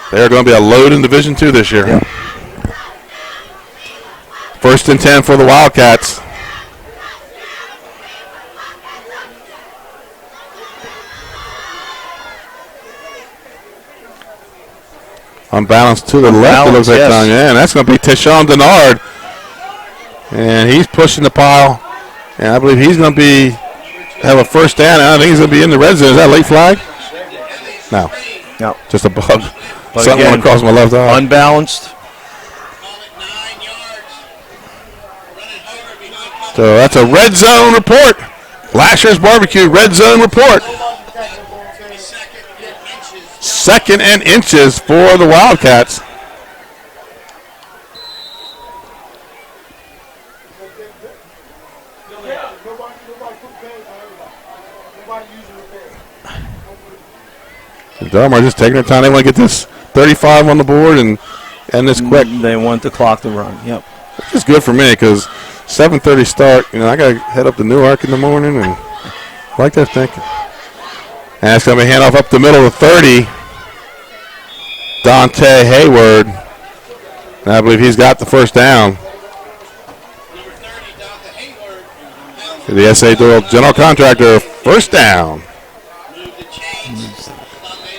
They are going to be a load in Division II this year. Yep. 1st and 10 for the Wildcats. Unbalanced to the left, it looks like, Tanya. And that's going to be Tishon Denard. And he's pushing the pile. And I believe he's going to have a 1st down. I think he's going to be in the red zone. Is that a late flag? No. No. Just a bug. But Something again, went across my left eye. Unbalanced. So that's a red zone report. Lasher's Barbecue red zone report. 2nd and inches for the Wildcats. Delmar just taking their time. They want to get this 35 on the board and end this quick. They want the clock to run. Yep. Which is good for me because 7:30 start. I got to head up to Newark in the morning and I like that thinking. And it's going to be handoff up the middle of 30. Dante Hayward. And I believe he's got the 1st down. The S.A. Doyle General Contractor, 1st down.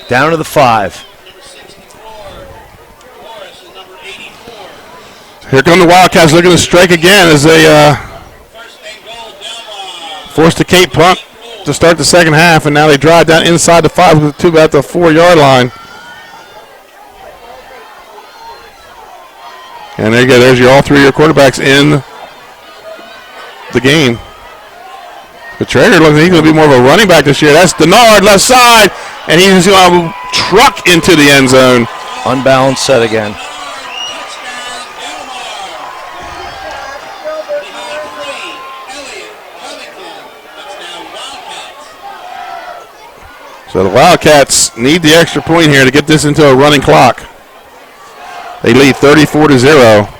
Down to the 5. Here come the Wildcats looking to strike again as they forced a Cape punt to start the 2nd half, and now they drive down inside the 5 to about the 4-yard line. And there you go. There's your all 3 of your quarterbacks in the game. The Trader looks like he's going to be more of a running back this year. That's Denard, left side, and he's going to truck into the end zone. Unbalanced set again. So the Wildcats need the extra point here to get this into a running clock. They lead 34-0.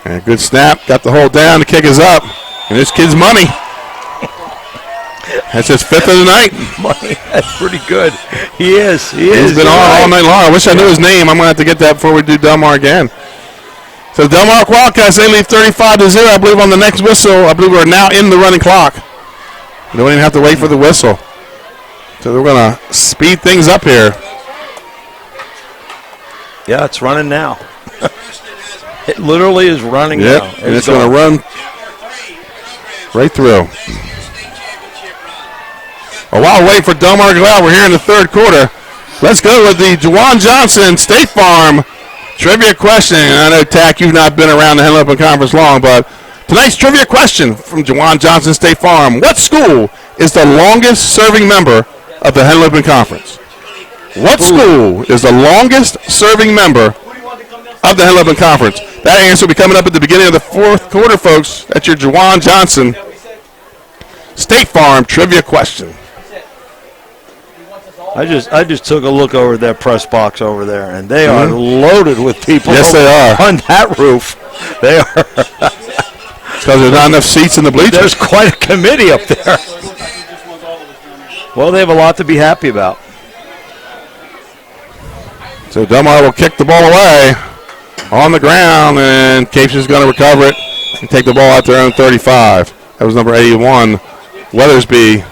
And a good snap, got the hold down, the kick is up, and this kid's money. That's his 5th of the night. Money, that's pretty good. He is. He's been on all night long. I wish I knew his name. I'm going to have to get that before we do Delmar again. So Delmar Wildcats, they lead 35-0. I believe on the next whistle, I believe we're now in the running clock. We don't even have to wait for the whistle. So we're going to speed things up here. Yeah, it's running now. It literally is running now. And it's going to run right through. A while wait for Delmar to go out. We're here in the 3rd quarter. Let's go with the Juwan Johnson State Farm trivia question. I know, Tack, you've not been around the Henlopen Conference long, but tonight's trivia question from Juwan Johnson State Farm. What school is the longest serving member of the Henlopen Conference? What school is the longest serving member of the Henlopen Conference? That answer will be coming up at the beginning of the 4th quarter, folks. That's your Juwan Johnson State Farm trivia question. I just took a look over that press box over there, and they are loaded with people. Yes, they are. On that roof. They are. Because there's not enough seats in the bleachers. There's quite a committee up there. Well, they have a lot to be happy about. So Delmar will kick the ball away on the ground, and Capes is going to recover it and take the ball out their own 35. That was number 81, Weathersby,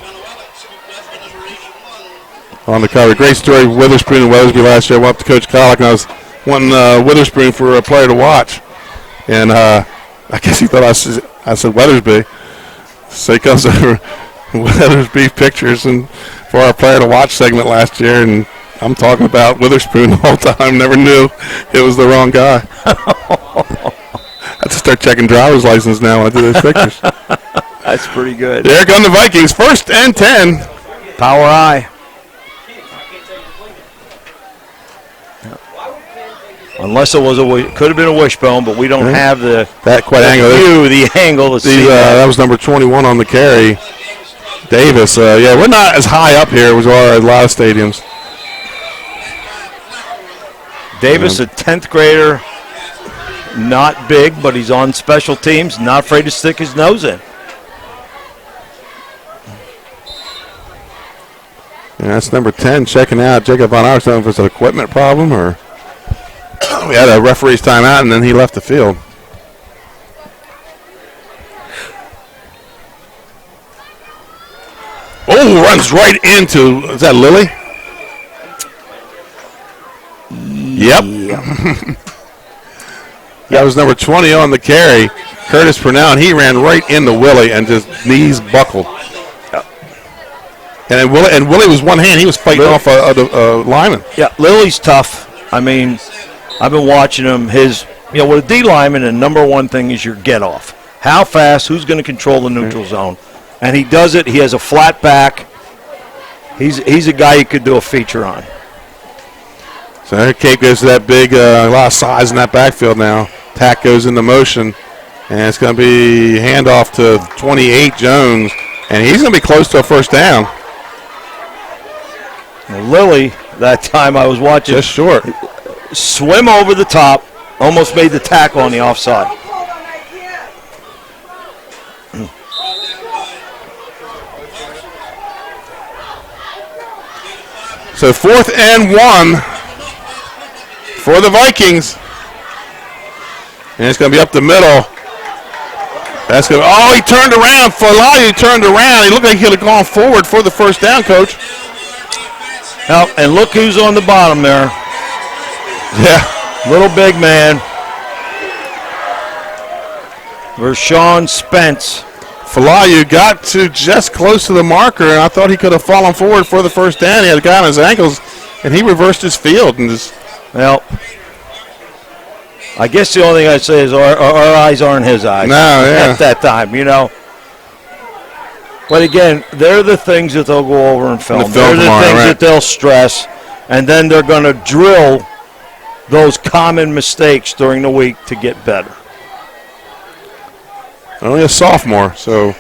on the cover. Great story, Witherspoon and Weathersby last year. I went up to Coach Collick, and I was wanting Witherspoon for a player to watch. And I guess he thought I said Weathersby. So he comes over Weathersby pictures and for our player to watch segment last year, and I'm talking about Witherspoon the whole time. Never knew it was the wrong guy. I have to start checking driver's license now when I do those pictures. That's pretty good. There come the Vikings, 1st and 10. Power I. Unless it was could have been a wishbone, but we don't have the angle to see that. That was number 21 on the carry, Davis. Yeah, we're not as high up here as we are at a lot of stadiums. Davis, a 10th grader, not big, but he's on special teams, not afraid to stick his nose in. And that's number 10 checking out. Jacob Von Arx. I don't know if it's an equipment problem or we had a referee's timeout and then he left the field. Oh, runs right into, is that Lilly? Yep. That was number 20 on the carry, Curtis Purnell, and he ran right into Willie and just knees buckled. And Willie was one hand. He was fighting off a lineman. Yeah, Lily's tough. I mean, I've been watching him. With a D lineman, the number one thing is your get off. How fast, who's going to control the neutral zone? And he does it. He has a flat back. He's a guy you could do a feature on. So here Cape goes to that big, a lot of size in that backfield now. Tack goes into motion, and it's going to be handoff to 28 Jones, and he's going to be close to a first down. Well, Lilly, that time I was watching. Just short. Swim over the top, almost made the tackle on the offside. So 4th and 1 for the Vikings. And it's going to be up the middle. That's going to, he turned around. He turned around. He looked like he could have gone forward for the first down, Coach. Now, and look who's on the bottom there. Yeah. Little big man. Rashawn Spence. Falayu got to just close to the marker, and I thought he could have fallen forward for the first down. He had a guy on his ankles, and he reversed his field. And just well, I guess the only thing I'd say is our eyes aren't his eyes. No, yeah. At that time, you know. But again, they're the things that they'll go over in film. They're the things that they'll stress, and then they're going to drill those common mistakes during the week to get better. Only a sophomore, so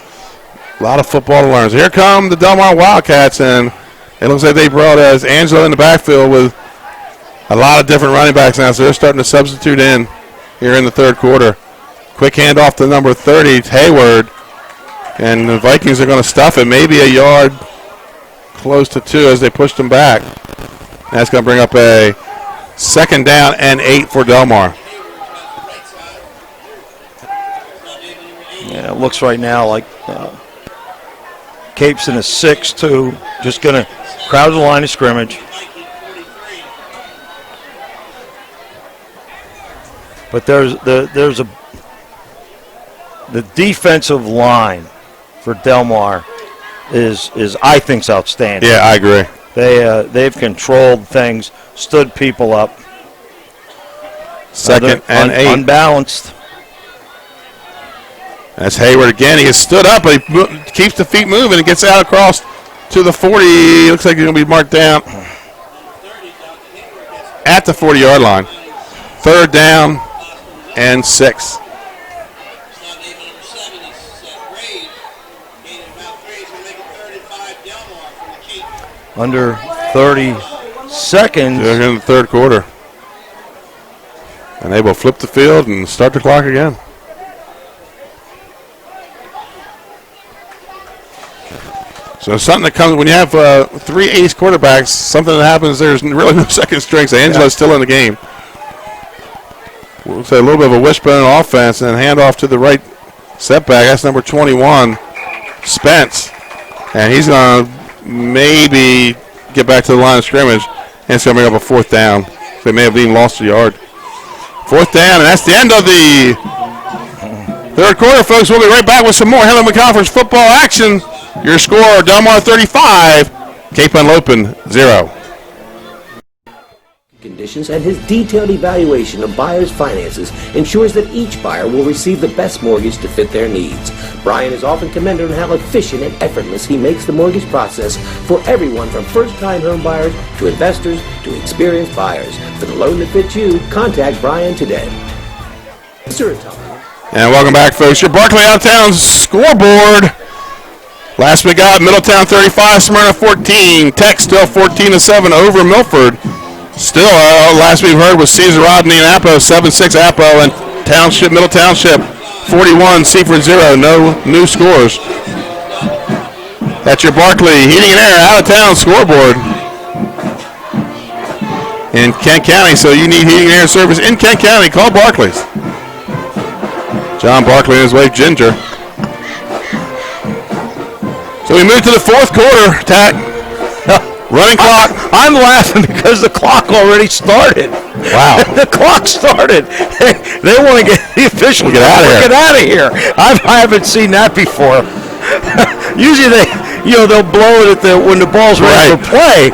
a lot of football to learn. So here come the Delmar Wildcats, and it looks like they brought Angelo in the backfield with a lot of different running backs now, so they're starting to substitute in here in the third quarter. Quick handoff to number 30, Hayward, and the Vikings are going to stuff it, maybe a yard close to 2 as they pushed them back. That's going to bring up a 2nd down and 8 for Delmar. Yeah, it looks right now like Cape's in a 6-2, just going to crowd the line of scrimmage. But there's the defensive line for Delmar is I think outstanding. Yeah, I agree. They've controlled things, stood people up. 2nd and 8. Unbalanced. That's Hayward again. He has stood up, but he keeps the feet moving and gets out across to the 40. Looks like he's going to be marked down at the 40-yard line. 3rd down and 6. Under 30 seconds. They're in the third quarter. And they will flip the field and start the clock again. So something that comes when you have 3 ace quarterbacks, something that happens, there's really no second string. So Angelo's still in the game. We'll say a little bit of a wishbone offense and then hand off to the right setback. That's number 21, Spence. And he's going to maybe get back to the line of scrimmage. And it's going to bring up a 4th down. They may have even lost a yard. 4th down, and that's the end of the third quarter, folks. We'll be right back with some more Henlopen Conference football action. Your score, Delmar 35, Cape Henlopen 0. Conditions and his detailed evaluation of buyers' finances ensures that each buyer will receive the best mortgage to fit their needs. Brian is often commended on how efficient and effortless he makes the mortgage process for everyone from first-time home buyers to investors to experienced buyers. For the loan that fits you, contact Brian today. And welcome back, folks. Your Barkley Out of Town scoreboard. Last we got Middletown 35, Smyrna 14. Tech still 14-7 over Milford. Still, last we've heard was Cesar Rodney and Appo, 7-6 Appo, and Township, Middle Township 41, Seaford 0. No new scores. That's your Barkley Heating and Air Out of Town scoreboard in Kent County. So you need heating and air service in Kent County, call Barkley's. John Barkley and his wife Ginger. So we move to the fourth quarter, Tat. Running clock. I'm laughing because the clock already started. Wow. The clock started. They want to get the official. Get out of here. Get out of here. I haven't seen that before. Usually they'll blow it when the ball's ready for play.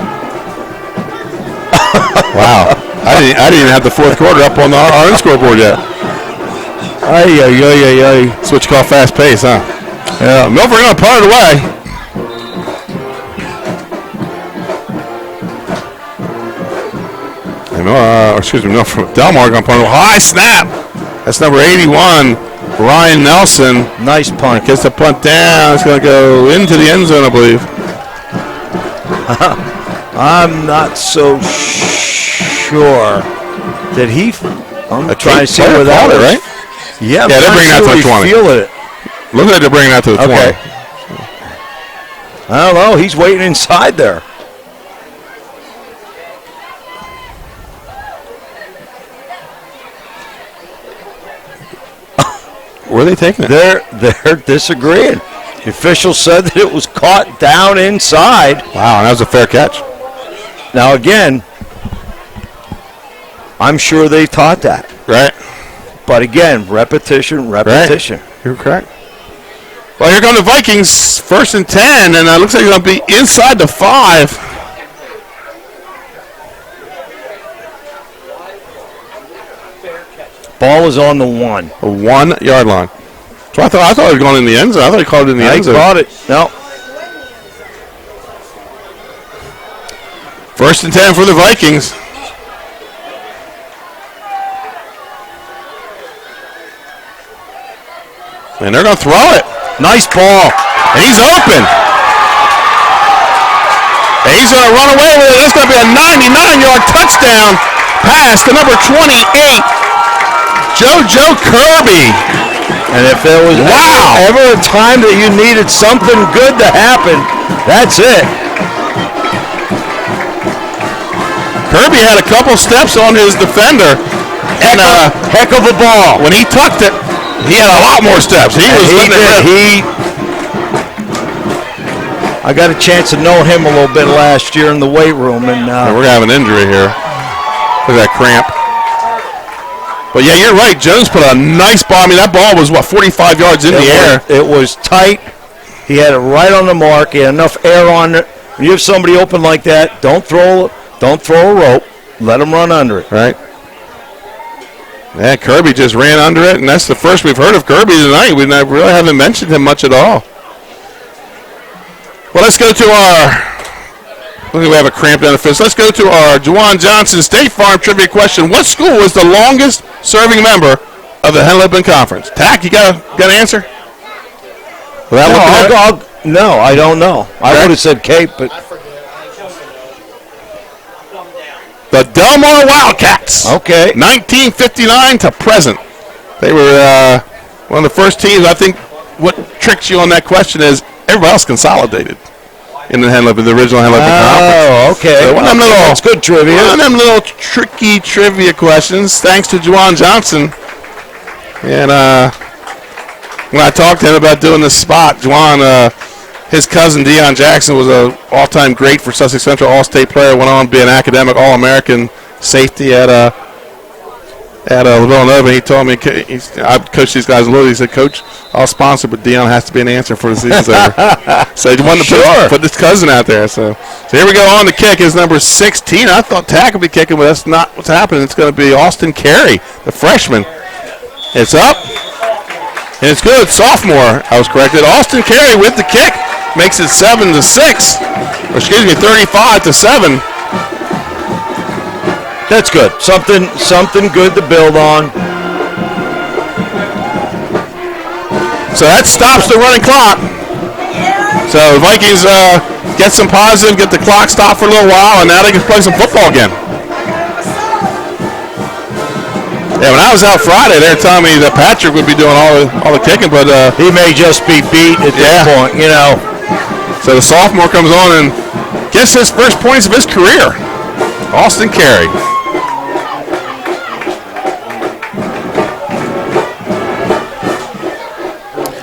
Wow. I didn't even have the fourth quarter up on our own scoreboard yet. Switch call fast pace, huh? Yeah. Milford going to punt it away. Delmar going to punt it. High snap. That's number 81, Brian Nelson. Nice punt. Gets the punt down. It's going to go into the end zone, I believe. I'm not so sure. Did he? I'm trying to see where that was. Right? Yeah, they're bringing that to the 20. Feel it. Looks like they're bringing that to the 20. I don't know. He's waiting inside there. Where are they taking it? They're disagreeing. The official said that it was caught down inside. Wow, and that was a fair catch. Now again, I'm sure they taught that. Right. But again, repetition. Right. You're correct. Well, here come the Vikings, 1st and 10, and it looks like they're going to be inside the 5. Ball is on the 1. A 1 yard line. So I thought it was going in the end zone. I thought he called it in the end zone. He caught it. No. 1st and 10 for the Vikings. And they're going to throw it. Nice ball. And he's open. And he's going to run away with it. It's going to be a 99-yard touchdown pass to number 28, JoJo Kirby. And if there was ever a time that you needed something good to happen, that's it. Kirby had a couple steps on his defender. And heck of a ball. When he tucked it, he had a lot more steps. I got a chance to know him a little bit last year in the weight room, and we're gonna have an injury here. Look at that cramp. But yeah, you're right. Jones put a nice ball. I mean, that ball was 45 yards in the air. It was tight. He had it right on the mark. He had enough air on it. When you have somebody open like that, don't throw a rope. Let him run under it. Right. Yeah, Kirby just ran under it, and that's the first we've heard of Kirby tonight. We really haven't mentioned him much at all. Well, let's go to we have a cramp down the fist. Let's go to our Juwan Johnson State Farm trivia question. What school was the longest serving member of the Henlopen Conference? Tack, you got an answer? No, I don't know. I would have said Cape, but the Delmar Wildcats. Okay. 1959 to present. They were one of the first teams. I think what tricks you on that question is everybody else consolidated in the original Henlopen Conference. Oh, okay. So that's good trivia. One of them little tricky trivia questions, thanks to Juwan Johnson. And when I talked to him about doing this spot, Juwan, his cousin Deion Jackson was an all-time great for Sussex Central, all-state player, went on to be an academic All-American safety at Villanova. He told me, I coached these guys a little. He said, Coach, I'll sponsor, but Deion has to be an answer for the season's over. So he wanted to put his cousin out there. So here we go. On the kick is number 16. I thought Tack would be kicking, but that's not what's happening. It's going to be Austin Carey, the freshman. It's up, and it's good. Sophomore, I was corrected. Austin Carey with the kick makes it 7-6. Or excuse me, 35-7. That's good. Something good to build on. So that stops the running clock. So the Vikings get some positive, get the clock stopped for a little while, and now they can play some football again. Yeah, when I was out Friday, they were telling me that Patrick would be doing all the kicking, but he may just be beat at this point, you know. So the sophomore comes on and gets his first points of his career. Austin Carey.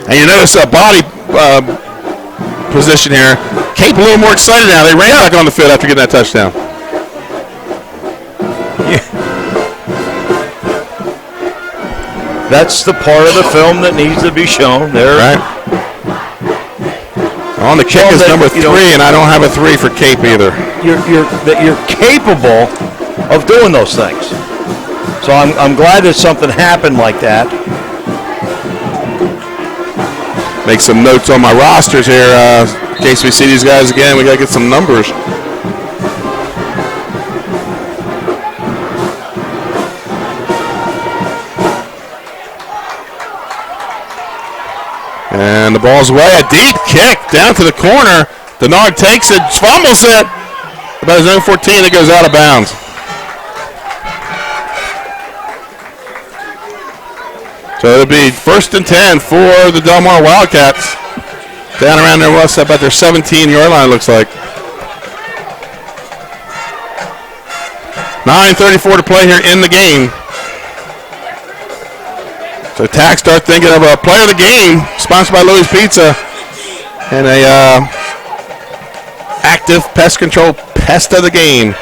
And you notice a body position here. Cape a little more excited now. They ran back on the field after getting that touchdown. Yeah. That's the part of the film that needs to be shown there. Right. On the kick is number 3, and I don't have a 3 for Cape either. You're capable of doing those things. So I'm glad that something happened like that. Make some notes on my rosters here in case we see these guys again. We got to get some numbers. And the ball's away. A deep kick down to the corner. Denard takes it, fumbles it. About his own 14, it goes out of bounds. So it'll be 1st and 10 for the Delmar Wildcats. Down around their west, about their 17-yard line, looks like. 9:34 to play here in the game. So Tack start thinking of a player of the game, sponsored by Louis Pizza, and a active pest control pest of the game.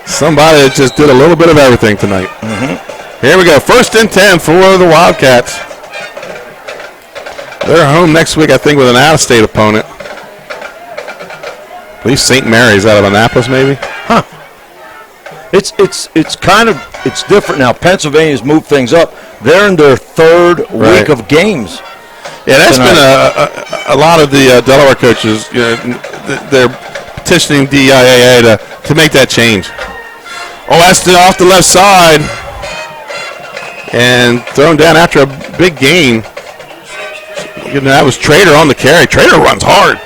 Somebody that just did a little bit of everything tonight. Here we go, 1st and 10 for the Wildcats. They're home next week, I think, with an out-of-state opponent. I believe St. Mary's out of Annapolis, maybe. Huh. It's different now. Pennsylvania's moved things up. They're in their third week of games. Yeah, that's been a lot of the Delaware coaches. You know, they're petitioning DIAA to make that change. Oh, that's off the left side and thrown down after a big gain. You know, that was Trader on the carry. Trader runs hard.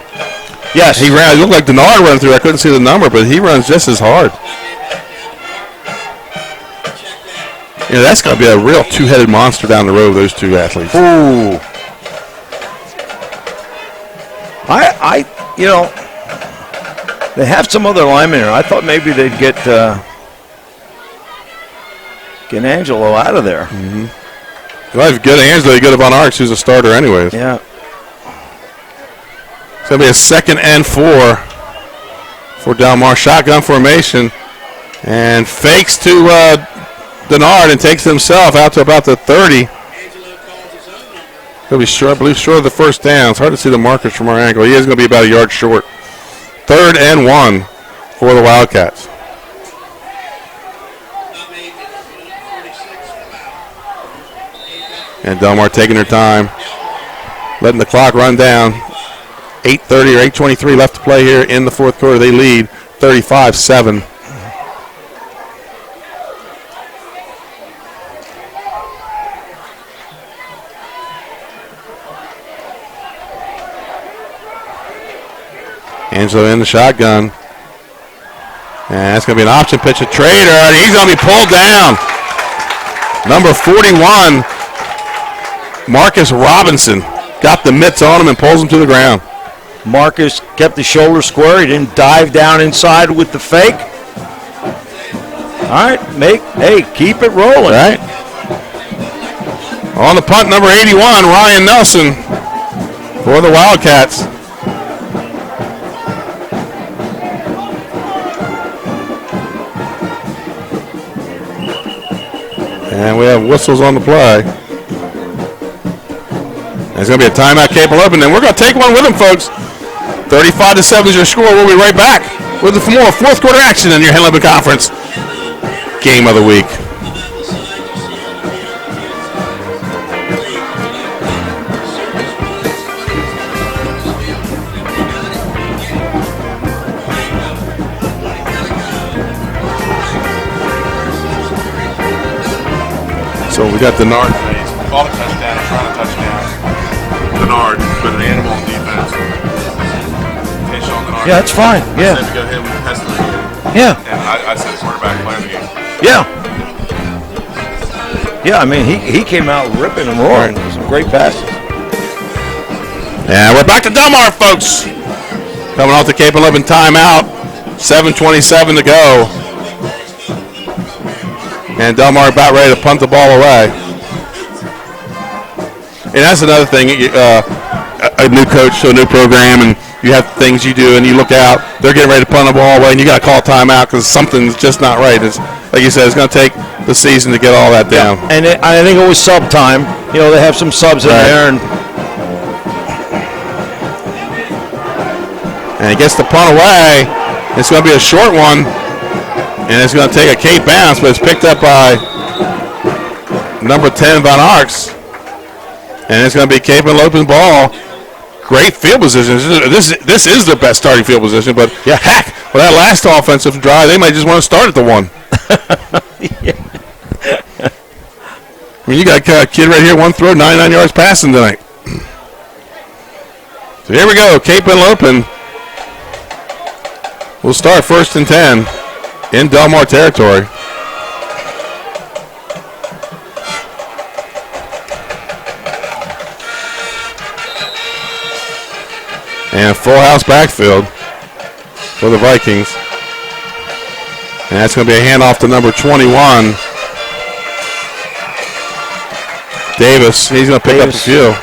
Yes, he ran. It looked like Denard running through. I couldn't see the number, but he runs just as hard. You know, that's going to be a real two-headed monster down the road, those two athletes. Ooh. You know, they have some other linemen here. I thought maybe they'd get Angelo out of there. Mm-hmm. Well, if you get Angelo, you get Von Arx, who's a starter anyways. Yeah. It's going to be a 2nd and 4 for Delmar. Shotgun formation. And fakes to Denard and takes himself out to about the 30. He'll be short, I believe, short of the first down. It's hard to see the markers from our angle. He is going to be about a yard short. 3rd and 1 for the Wildcats. And Delmar taking their time, letting the clock run down. 8:30 or 8:23 left to play here in the fourth quarter. They lead 35-7. Angelo in the shotgun. And that's going to be an option pitch to Trader, and he's going to be pulled down. Number 41, Marcus Robinson, got the mitts on him and pulls him to the ground. Marcus kept the shoulder square. He didn't dive down inside with the fake. All right, keep it rolling. All right. On the punt, number 81, Ryan Nelson for the Wildcats. And we have whistles on the play. There's going to be a timeout, Capel Open, and we're going to take one with them, folks. 35-7 is your score. We'll be right back with more fourth quarter action in your Henlopen Conference Game of the Week. So we got Denard. Called a touchdown, trying a touchdown. Denard, but an animal on defense. Denard. Yeah, that's fine. Yeah. I said to go him and Hester again. Yeah. And I said quarterback playing the game. Yeah. Yeah, I mean, he came out ripping and roaring. Some great passes. And we're back to Delmar, folks. Coming off the Cape 11 timeout. 7:27 to go. And Delmar about ready to punt the ball away. And that's another thing, a new coach to a new program, and you have things you do, and you look out, they're getting ready to punt the ball away, and you got to call a timeout because something's just not right. It's, like you said, it's going to take the season to get all that down. Yeah. And I think it was sub time. You know, they have some subs in there. And he gets the punt away. It's going to be a short one. And it's going to take a Cape bounce, but it's picked up by number 10, Von Arx. And it's going to be Cape and Henlopen ball. Great field position. This is their best starting field position, but yeah, heck, with that last offensive drive, they might just want to start at the 1. I mean, you got a kid right here, one throw, 99 yards passing tonight. So here we go, Cape and Henlopen. We'll start 1st and 10 in Delmar territory. And full house backfield for the Vikings. And that's going to be a handoff to number 21. Davis, he's going to pick up the few.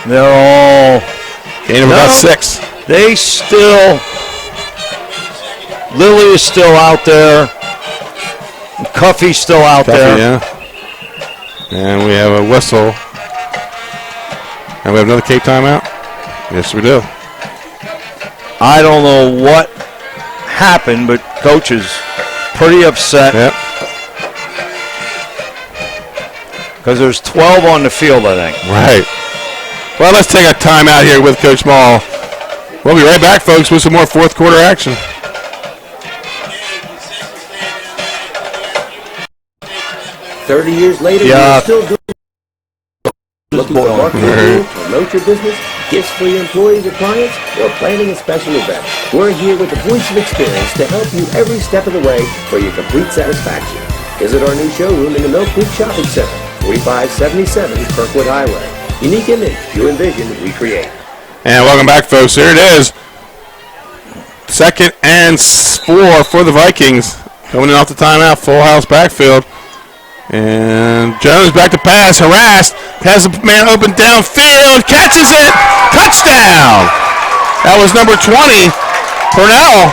They're all gain of about 6. They still, Lily is still out there. Cuffey's still out there. Yeah. And we have a whistle. And we have another Cape timeout? Yes, we do. I don't know what happened, but Coach is pretty upset. Yep. Because there's 12 on the field, I think. Right. Well, let's take a timeout here with Coach Small. We'll be right back, folks, with some more fourth quarter action. 30 years later, we're still doing looking for marketing tools to promote your business, gifts for your employees or clients, or planning a special event. We're here with the voice of experience to help you every step of the way for your complete satisfaction. Visit our new showroom in the Mill Creek Shopping Center, 4577 Kirkwood Highway. Unique image, you envision, we create. And welcome back, folks. Here it is. 2nd and 4 for the Vikings. Coming in off the timeout, full house backfield. And Jones back to pass, harassed, has a man open downfield, catches it, touchdown! That was number 20, Purnell.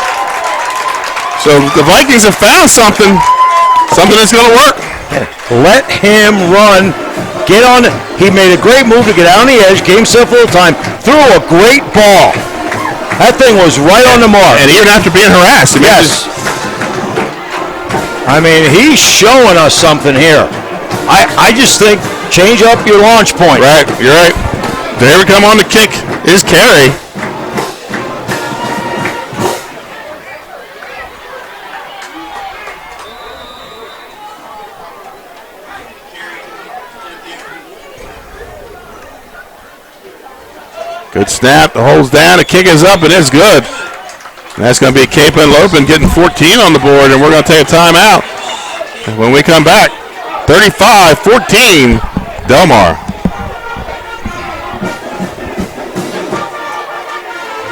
So the Vikings have found something that's going to work. Let him run, get on it. He made a great move to get out on the edge, game set full time, threw a great ball. That thing was right on the mark. And even after being harassed. Yes. I mean, he's showing us something here. I just think change up your launch point. Right, you're right. There we come on the kick is Carey. Good snap, the hole's down, the kick is up, and it's good. That's going to be Cape Henlopen getting 14 on the board, and we're going to take a timeout. When we come back, 35-14, Delmar.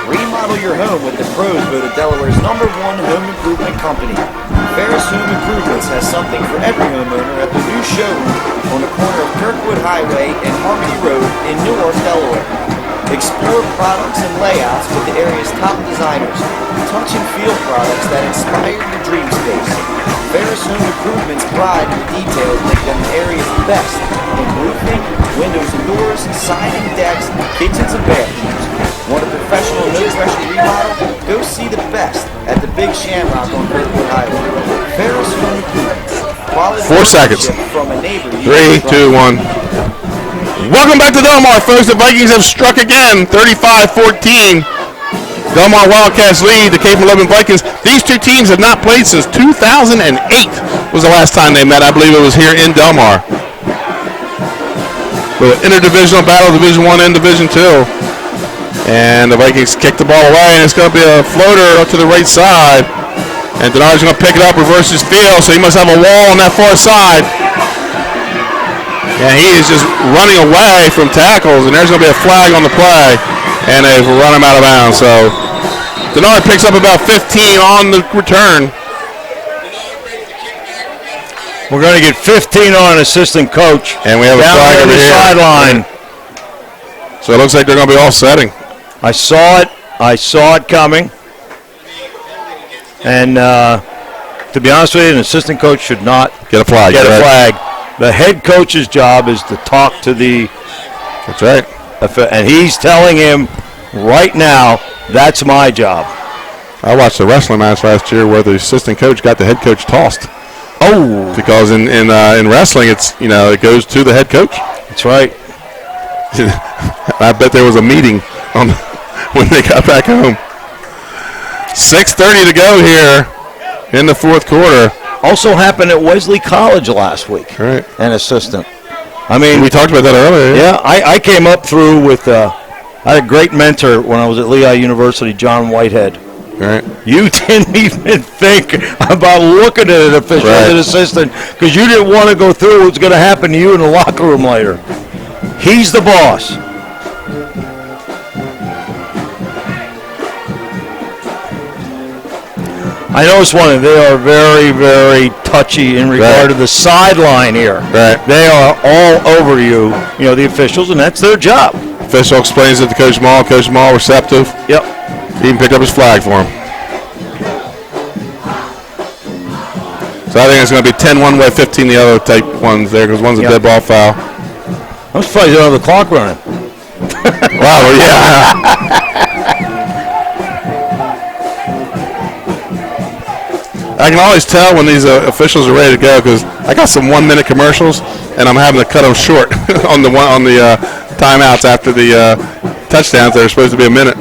Remodel your home with the pros voted Delaware's #1 home improvement company. Ferris Home Improvements has something for every homeowner at the new showroom on the corner of Kirkwood Highway and Harmony Road in Newark, Delaware. Explore products and layouts with the area's top designers. Touch and feel products that inspire your dream space. Ferris Home Improvements pride in the details make them the area's best in roofing, windows and doors, siding, decks, kitchens and bathrooms. Want a professional no-pressure remodel? Go see the best at the Big Shamrock on Kirkwood Highway. Ferris Home Improvements. Quality 4 seconds. From a neighbor. 3, 2, 1. Welcome back to Delmar, folks. The Vikings have struck again, 35-14. Delmar Wildcats lead the Cape Henlopen Vikings. These two teams have not played since 2008 was the last time they met. I believe it was here in Delmar. The interdivisional battle, Division I and Division II. And the Vikings kick the ball away, and it's going to be a floater up to the right side. And Denard's going to pick it up, reverse his field, so he must have a wall on that far side. And he is just running away from tackles, and there's going to be a flag on the play, and they've run him out of bounds. So Denard picks up about 15 on the return. We're going to get 15 on an assistant coach. And we have a flag over here. Sideline. So it looks like they're going to be all setting. I saw it coming. And to be honest with you, an assistant coach should not get a flag. The head coach's job is to talk to the. That's right. And he's telling him right now, that's my job. I watched a wrestling match last year where the assistant coach got the head coach tossed. Oh. Because in wrestling, it's it goes to the head coach. That's right. I bet there was a meeting on when they got back home. 6:30 to go here in the fourth quarter. Also happened at Wesley College last week. Right. An assistant. I mean, we talked about that earlier. Yeah, I came up through with I had a great mentor when I was at Lehigh University, John Whitehead. Right. You didn't even think about looking at an official as an assistant because you didn't want to go through what's going to happen to you in the locker room later. He's the boss. I noticed one thing. They are very, very touchy in regard to the sideline here. Right. They are all over you, the officials, and that's their job. Official explains it to Coach Mall. Coach Mall receptive. Yep. He even picked up his flag for him. So So I think it's going to be 10 one way, 15 the other type ones there because one's a dead ball foul. I'm surprised you don't have the clock running. Wow, yeah. I can always tell when these officials are ready to go because I got some 1 minute commercials and I'm having to cut them short on the timeouts after the touchdowns. They're supposed to be a minute.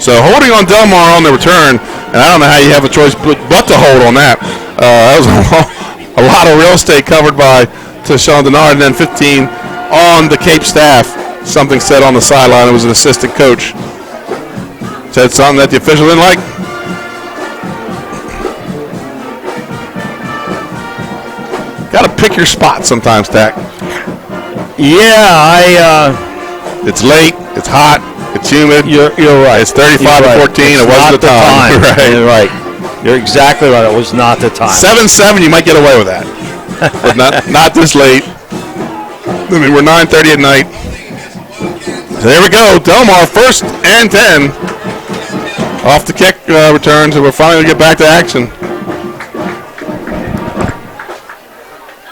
So holding on Delmar on the return, and I don't know how you have a choice but to hold on that. That was a lot of real estate covered by Sean Denard, and then 15 on the Cape staff. Something said on the sideline. It was an assistant coach. Said something that the official didn't like. Got to pick your spot sometimes, Tack. Yeah, it's late. It's hot. It's humid. You're right. It's 35 to 14. It wasn't the time. Right. You're right. You're exactly right. It was not the time. 7-7. You might get away with that, but not this late. I mean, we're 9:30 at night. So there we go. Delmar, 1st and 10. Off the kick return, so we're finally going to get back to action.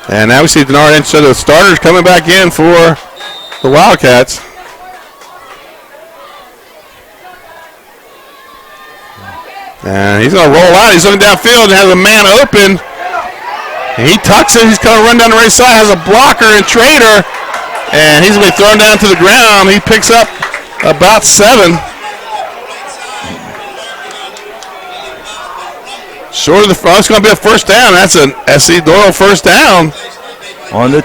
And now we see Denard in, so the starters coming back in for the Wildcats. And he's going to roll out. He's looking downfield and has a man open. And he tucks it. He's going to run down the right side. Has a blocker and Trader. And he's going to be thrown down to the ground. He picks up about 7. Short of the front. It's going to be a first down. That's an SC Doyle first down. On the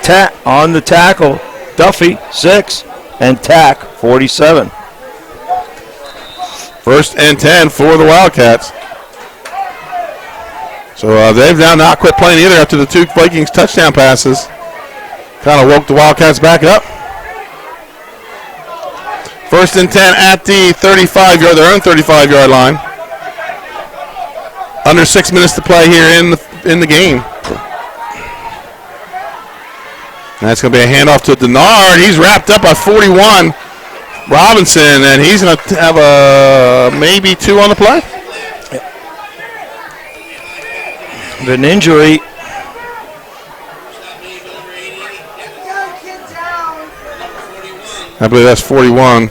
tackle, Duffy, 6, and Tack, 47. 1st and 10 for the Wildcats. So they've now not quit playing either after the 2 Vikings touchdown passes. Kind of woke the Wildcats back up. 1st and 10 at the 35-yard, their own 35-yard line. Under 6 minutes to play here in the game. And that's going to be a handoff to Denard. He's wrapped up by 41. Robinson, and he's going to have maybe 2 on the play. An injury. I believe that's 41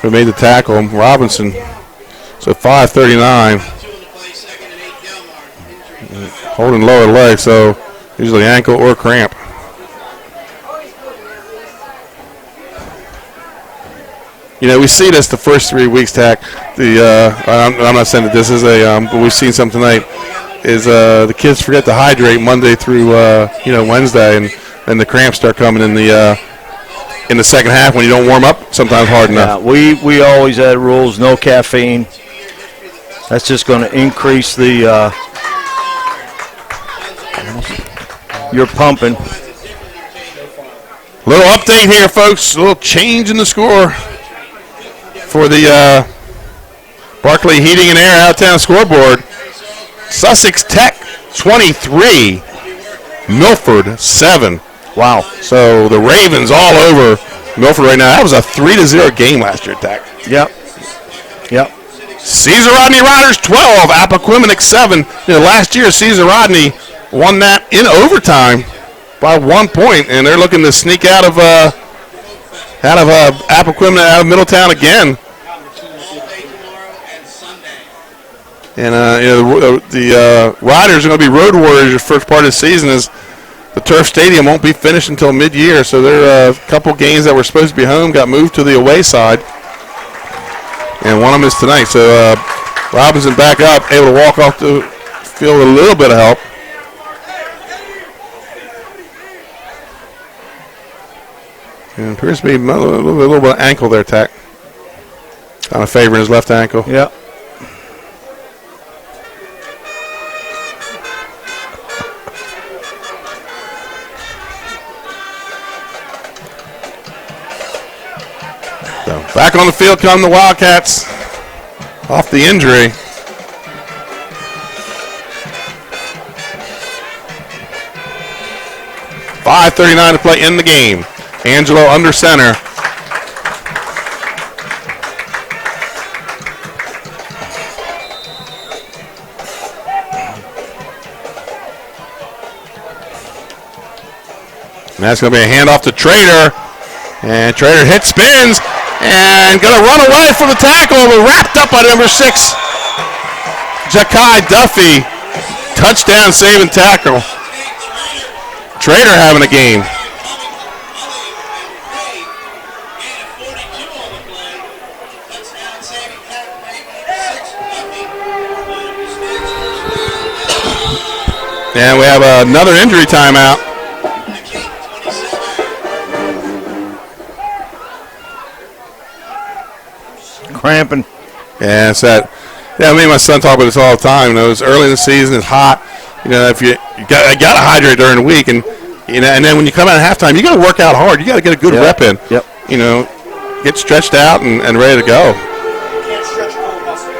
who made the tackle, Robinson. So 5:39. Holding lower leg, so usually ankle or cramp. You know, we see this the first 3 weeks, Tack. I'm not saying that this is but we've seen some tonight. Is the kids forget to hydrate Monday through Wednesday, and the cramps start coming in the second half when you don't warm up sometimes hard enough. Yeah, we always had rules, no caffeine. That's just going to increase the your pumping. Little update here, folks. A little change in the score for the Barclay Heating and Air out-of-town scoreboard. Sussex Tech 23, Milford 7. Wow. So the Ravens all over Milford right now. That was a 3-0 game last year, Tech. Yep. Caesar Rodney Riders 12, Appoquinimink 7. Last year, Caesar Rodney won that in overtime by 1 point, and they're looking to sneak out of Appoquinimink, out of Middletown again. And the Riders are going to be road warriors the first part of the season, as the Turf Stadium won't be finished until mid-year. So there are a couple games that were supposed to be home got moved to the away side, and one of them is tonight. So Robinson back up, able to walk off the field with a little bit of help. And appears to be a little bit of ankle there, Tack. Kind of favoring his left ankle. Yeah. So back on the field come the Wildcats off the injury. .5:39 to play in the game. Angelo under center. And that's going to be a handoff to Trader. And Trader hit spins and going to run away from the tackle, but wrapped up by number 6, Ja'Kai Duffy. Touchdown saving tackle. Trader having a game. And we have another injury timeout. Cramping. Yeah, it's that. Yeah, me and my son talk about this all the time. You know, it's early in the season, it's hot. You know, if you got to hydrate during the week, and you know, and then when you come out at halftime, you got to work out hard. You got to get a good rep in. Yep. You know, get stretched out and ready to go. Can't stretch cold muscle.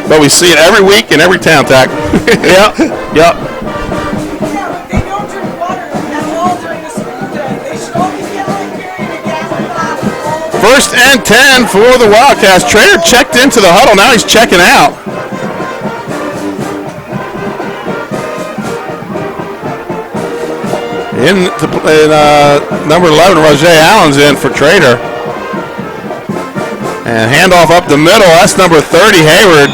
But we see it every week in every town, Tack. Yep. Yeah, but they don't drink water at all during the school day. They should always get like carrying a gallon bottle. First and 10 for the Wildcats. Trader checked into the huddle. Now he's checking out. Number 11, Roger Allen's in for Trader. And handoff up the middle. That's number 30, Hayward.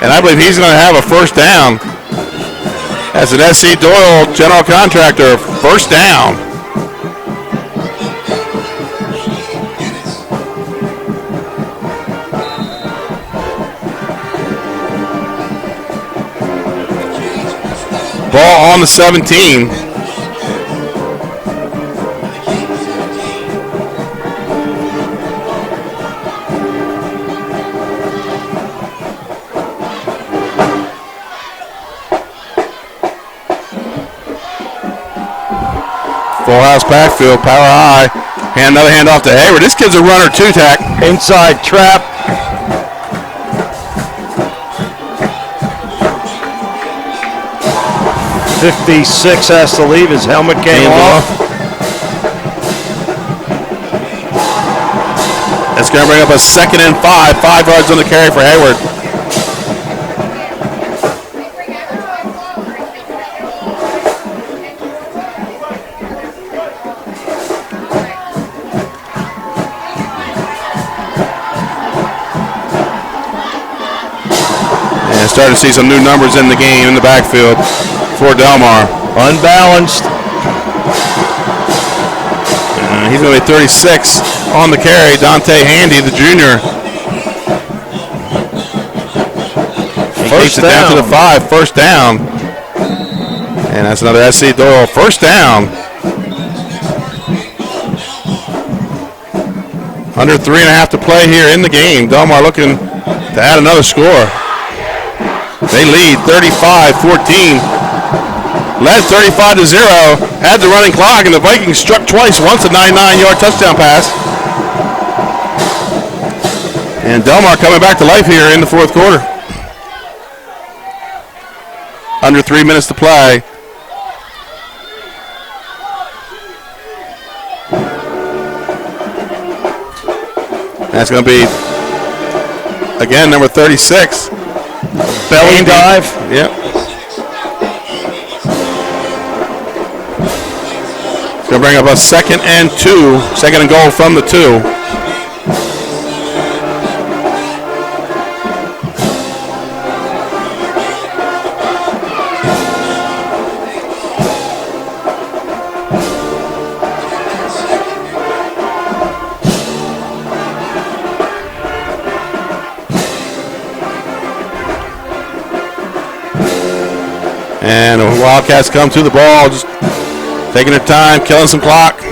And I believe he's going to have a first down. That's an SC Doyle general contractor. First down. Ball on the 17. Full house backfield, power high. And another handoff to Hayward. This kid's a runner too, Tack. Inside trap. .56 has to leave. His helmet came off. That's going to bring up a 2nd and 5. 5 yards on the carry for Hayward. And starting to see some new numbers in the game in the backfield for Delmar. Unbalanced. He's going to be 36 on the carry. Dante Handy, the junior. He takes it down to the 5. First down. And that's another SC Doyle. First down. Under 3.5 to play here in the game. Delmar looking to add another score. They lead 35-14. Led 35-0. Had the running clock, and the Vikings struck twice. Once a 99-yard touchdown pass. And Delmar coming back to life here in the fourth quarter. Under 3 minutes to play. That's going to be, again, number 36. Belly dive. Yep. It's going to bring up a 2nd and 2. 2nd and goal from the 2. And the Wildcats come to the ball, just taking their time, killing some clock.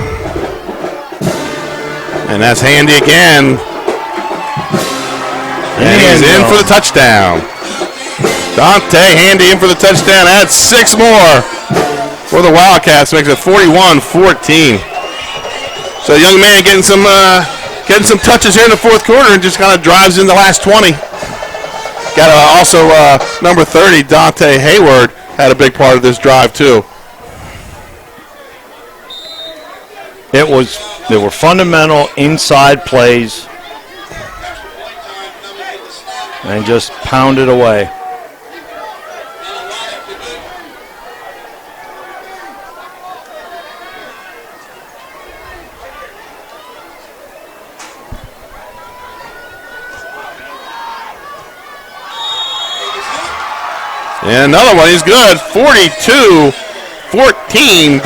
And that's Handy again. And he's in for the touchdown. Dante Handy in for the touchdown. Adds 6 more for the Wildcats. Makes it 41-14. So the young man getting some touches here in the fourth quarter and just kind of drives in the last 20. Got also number 30, Dante Hayward, had a big part of this drive too. They were fundamental inside plays and just pounded away. And another one, he's good. 42-14,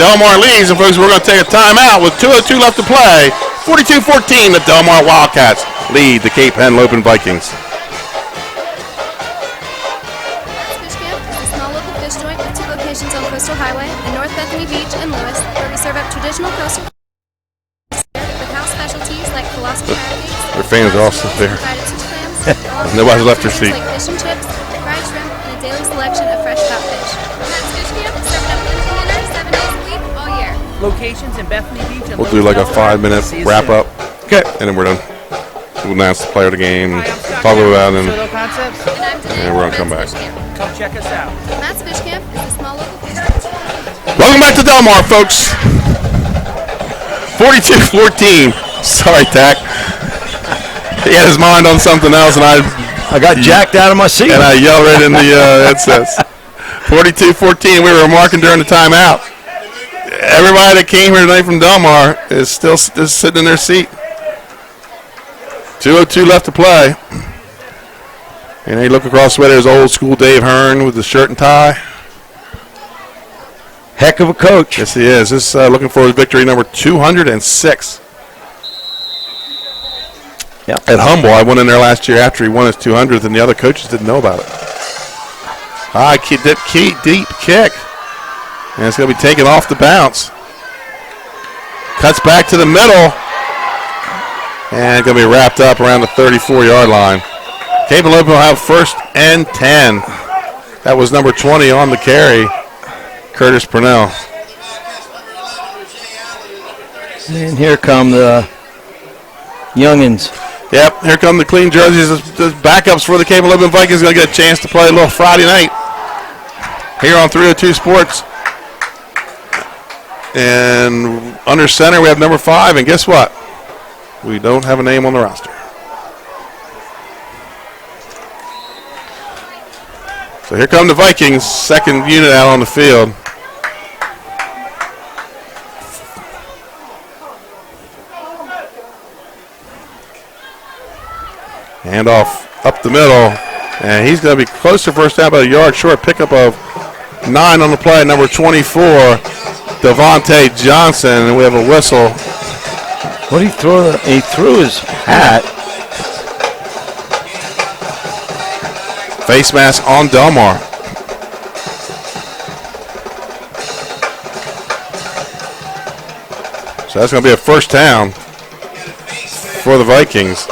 Delmar leads. And folks, we're going to take a timeout with 2:02 left to play. 42-14, the Delmar Wildcats lead the Cape Henlopen Vikings. Fish Camp is a small local fish joint with 2 locations on Coastal Highway in North Bethany Beach and Lewis, where we serve up traditional coastal with house specialties like colossal crab Their fans are also there. Nobody's left their seat. Like fish and chips, fried shrimp, and a daily selection of fresh caught fish. Matt's Fish Camp is serving up lunch and dinner 7 days a week all year. Locations in Bethany Beach and We'll do like a 5-minute See you wrap soon. up. Okay. And then we're done. We'll announce the player of the game, talk about it, Soto Concepts. and we're going to come back. Come check us out. Matt's Fish Camp is a small local fish joint. Welcome back to Delmar, folks. 42-14. Sorry, Tack. He had his mind on something else, and I got jacked out of my seat. And I yelled right in the headsets. 42-14. We were marking during the timeout. Everybody that came here tonight from Delmar is still sitting in their seat. 2:02 left to play. And you look across the way, there's old school Dave Hearn with the shirt and tie. Heck of a coach. Yes, he is. This looking for his victory number 206. Yeah. At Humble, I went in there last year after he won his 200th, and the other coaches didn't know about it. High deep kick. And it's going to be taken off the bounce. Cuts back to the middle. And going to be wrapped up around the 34-yard line. Cape Henlopen will have 1st and 10. That was number 20 on the carry, Curtis Purnell. And here come the youngins. Yep, here come the clean jerseys. The backups for the Cape Henlopen Vikings going to get a chance to play a little Friday night here on 302 Sports. And under center, we have number 5. And guess what? We don't have a name on the roster. So here come the Vikings, second unit out on the field. Handoff up the middle, and he's going to be close to first down, about a yard short. Pickup of 9 on the play, number 24, Devontae Johnson, and we have a whistle. What did he throw? He threw his hat. Face mask on Delmar. So that's going to be a first down for the Vikings.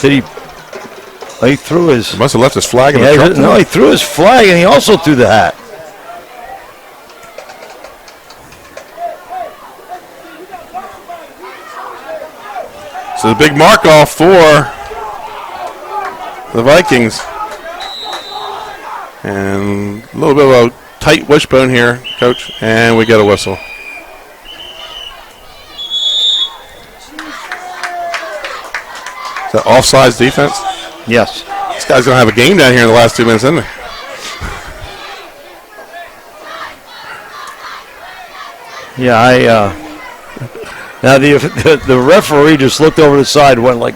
Did he? He threw his. He must have left his flag in the truck. No, he threw his flag and he also threw the hat. So the big mark off for the Vikings. And a little bit of a tight wishbone here, Coach. And we get a whistle. Is that offsides defense? Yes. This guy's going to have a game down here in the last 2 minutes, isn't he? Yeah, now the referee just looked over the side, went like,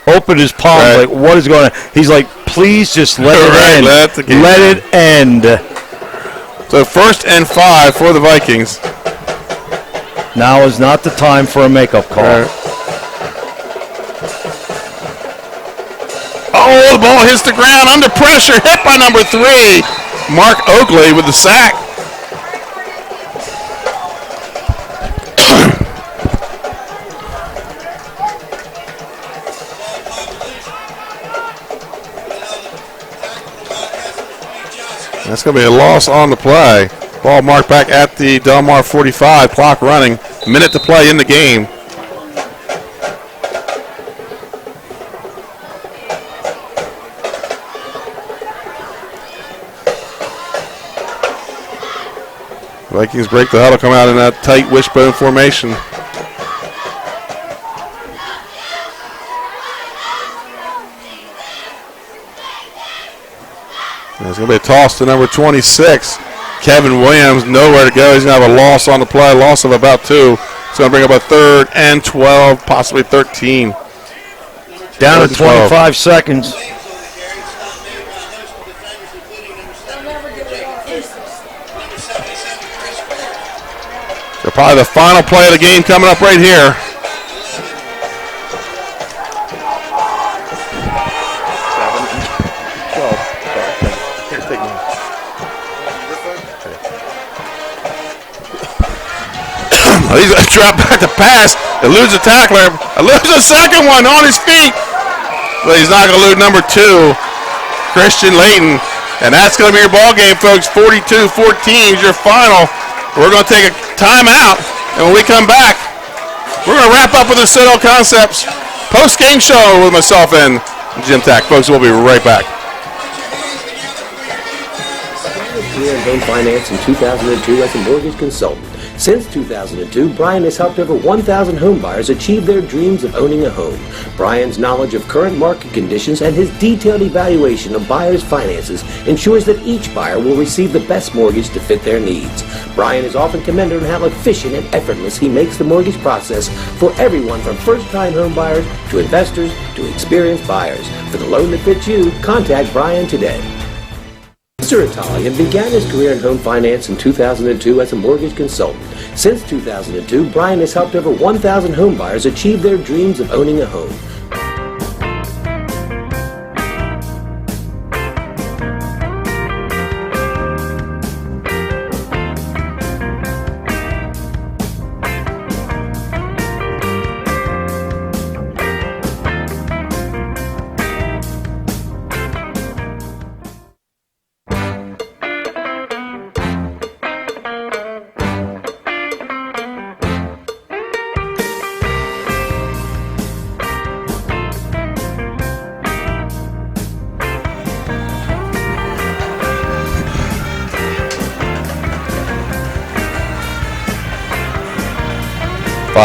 opened his palm, right. like, what is going on? He's like, please just let it end. Let it end. So 1st and 5 for the Vikings. Now is not the time for a makeup call. Right. Oh, the ball hits the ground under pressure, hit by number 3, Mark Oakley with the sack. That's going to be a loss on the play. Ball marked back at the Delmar 45. Clock running. Minute to play in the game. Vikings break the huddle, come out in that tight wishbone formation. There's going to be a toss to number 26. Kevin Williams, nowhere to go. He's going to have a loss on the play, loss of about 2. It's going to bring up a 3rd and 12, possibly 13. Down to 25 seconds. So probably the final play of the game coming up right here. He's going to drop back to pass. He loses a tackler. Loses a second one on his feet. But he's not going to lose number 2, Christian Layton. And that's going to be your ball game, folks. 42-14 is your final. We're going to take a timeout. And when we come back, we're going to wrap up with the Citadel Concepts post-game show with myself and Jim Tack. Folks, we'll be right back. Career in home finance in 2002 as a mortgage consultant. Since 2002, Brian has helped over 1,000 home buyers achieve their dreams of owning a home. Brian's knowledge of current market conditions and his detailed evaluation of buyers' finances ensures that each buyer will receive the best mortgage to fit their needs. Brian is often commended on how efficient and effortless he makes the mortgage process for everyone from first-time home buyers to investors to experienced buyers. For the loan that fits you, contact Brian today. Mr. Italian began his career in home finance in 2002 as a mortgage consultant. Since 2002, Brian has helped over 1,000 home buyers achieve their dreams of owning a home.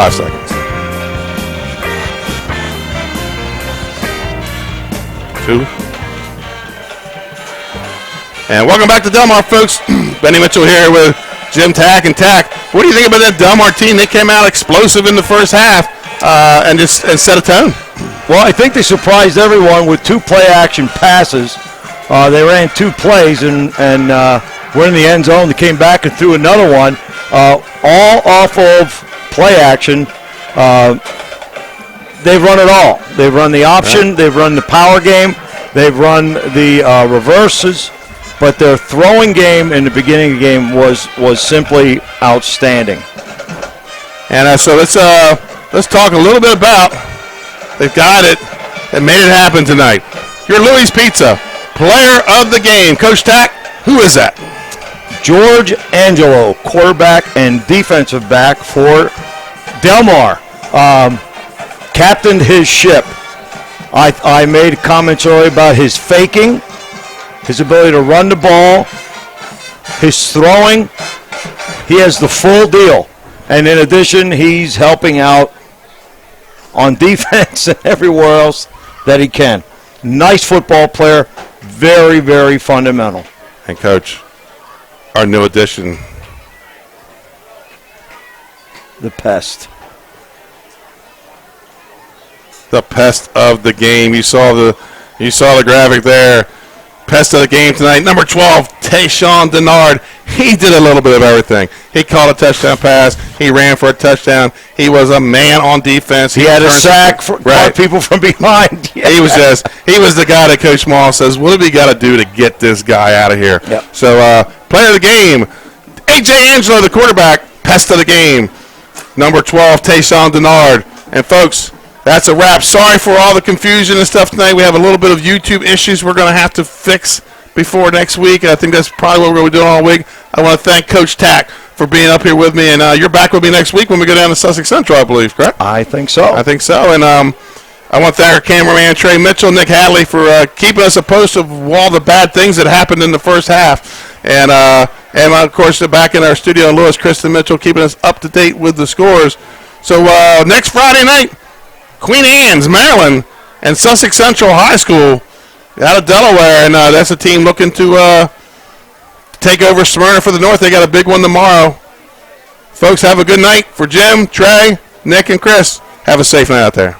Seconds. 2. And welcome back to Delmar, folks. Benny Mitchell here with Jim Tack and Tack. What do you think about that Delmar team? They came out explosive in the first half and set a tone. Well, I think they surprised everyone with 2 play-action passes. They ran 2 plays and were in the end zone. They came back and threw another one, all off of play action. They've run it all. They've run the option. They've run the power game. They've run the reverses. But their throwing game in the beginning of the game was simply outstanding. And so let's talk a little bit about. They've got it and made it happen tonight. Your Louis Pizza player of the game, Coach Tack. Who is that? George Angelo, quarterback and defensive back for Delmar, captained his ship. I made comments earlier about his faking, his ability to run the ball, his throwing. He has the full deal. And in addition, he's helping out on defense and everywhere else that he can. Nice football player, very, very fundamental. And Coach, our new addition, the pest. The pest of the game. You saw the graphic there. Pest of the game tonight. Number 12, Tayshawn Denard. He did a little bit of everything. He caught a touchdown pass. He ran for a touchdown. He was a man on defense. He had a sack for people from behind. Yeah. He was the guy that Coach Small says, what do we got to do to get this guy out of here? Yep. So player of the game, A.J. Angelo, the quarterback. Pest of the game. Number 12, Tayshawn Denard. And folks, that's a wrap. Sorry for all the confusion and stuff tonight. We have a little bit of YouTube issues we're going to have to fix before next week, and I think that's probably what we're going to be doing all week. I want to thank Coach Tack for being up here with me, and you're back with me next week when we go down to Sussex Central, I believe, correct? I think so. I think so, and I want to thank our cameraman, Trey Mitchell, Nick Hadley, for keeping us opposed to all the bad things that happened in the first half, and of course, back in our studio in Lewis, Kristen Mitchell, keeping us up to date with the scores. So next Friday night, Queen Anne's, Maryland, and Sussex Central High School out of Delaware, and that's a team looking to take over Smyrna for the North. They got a big one tomorrow. Folks, have a good night. For Jim, Trey, Nick, and Chris, have a safe night out there.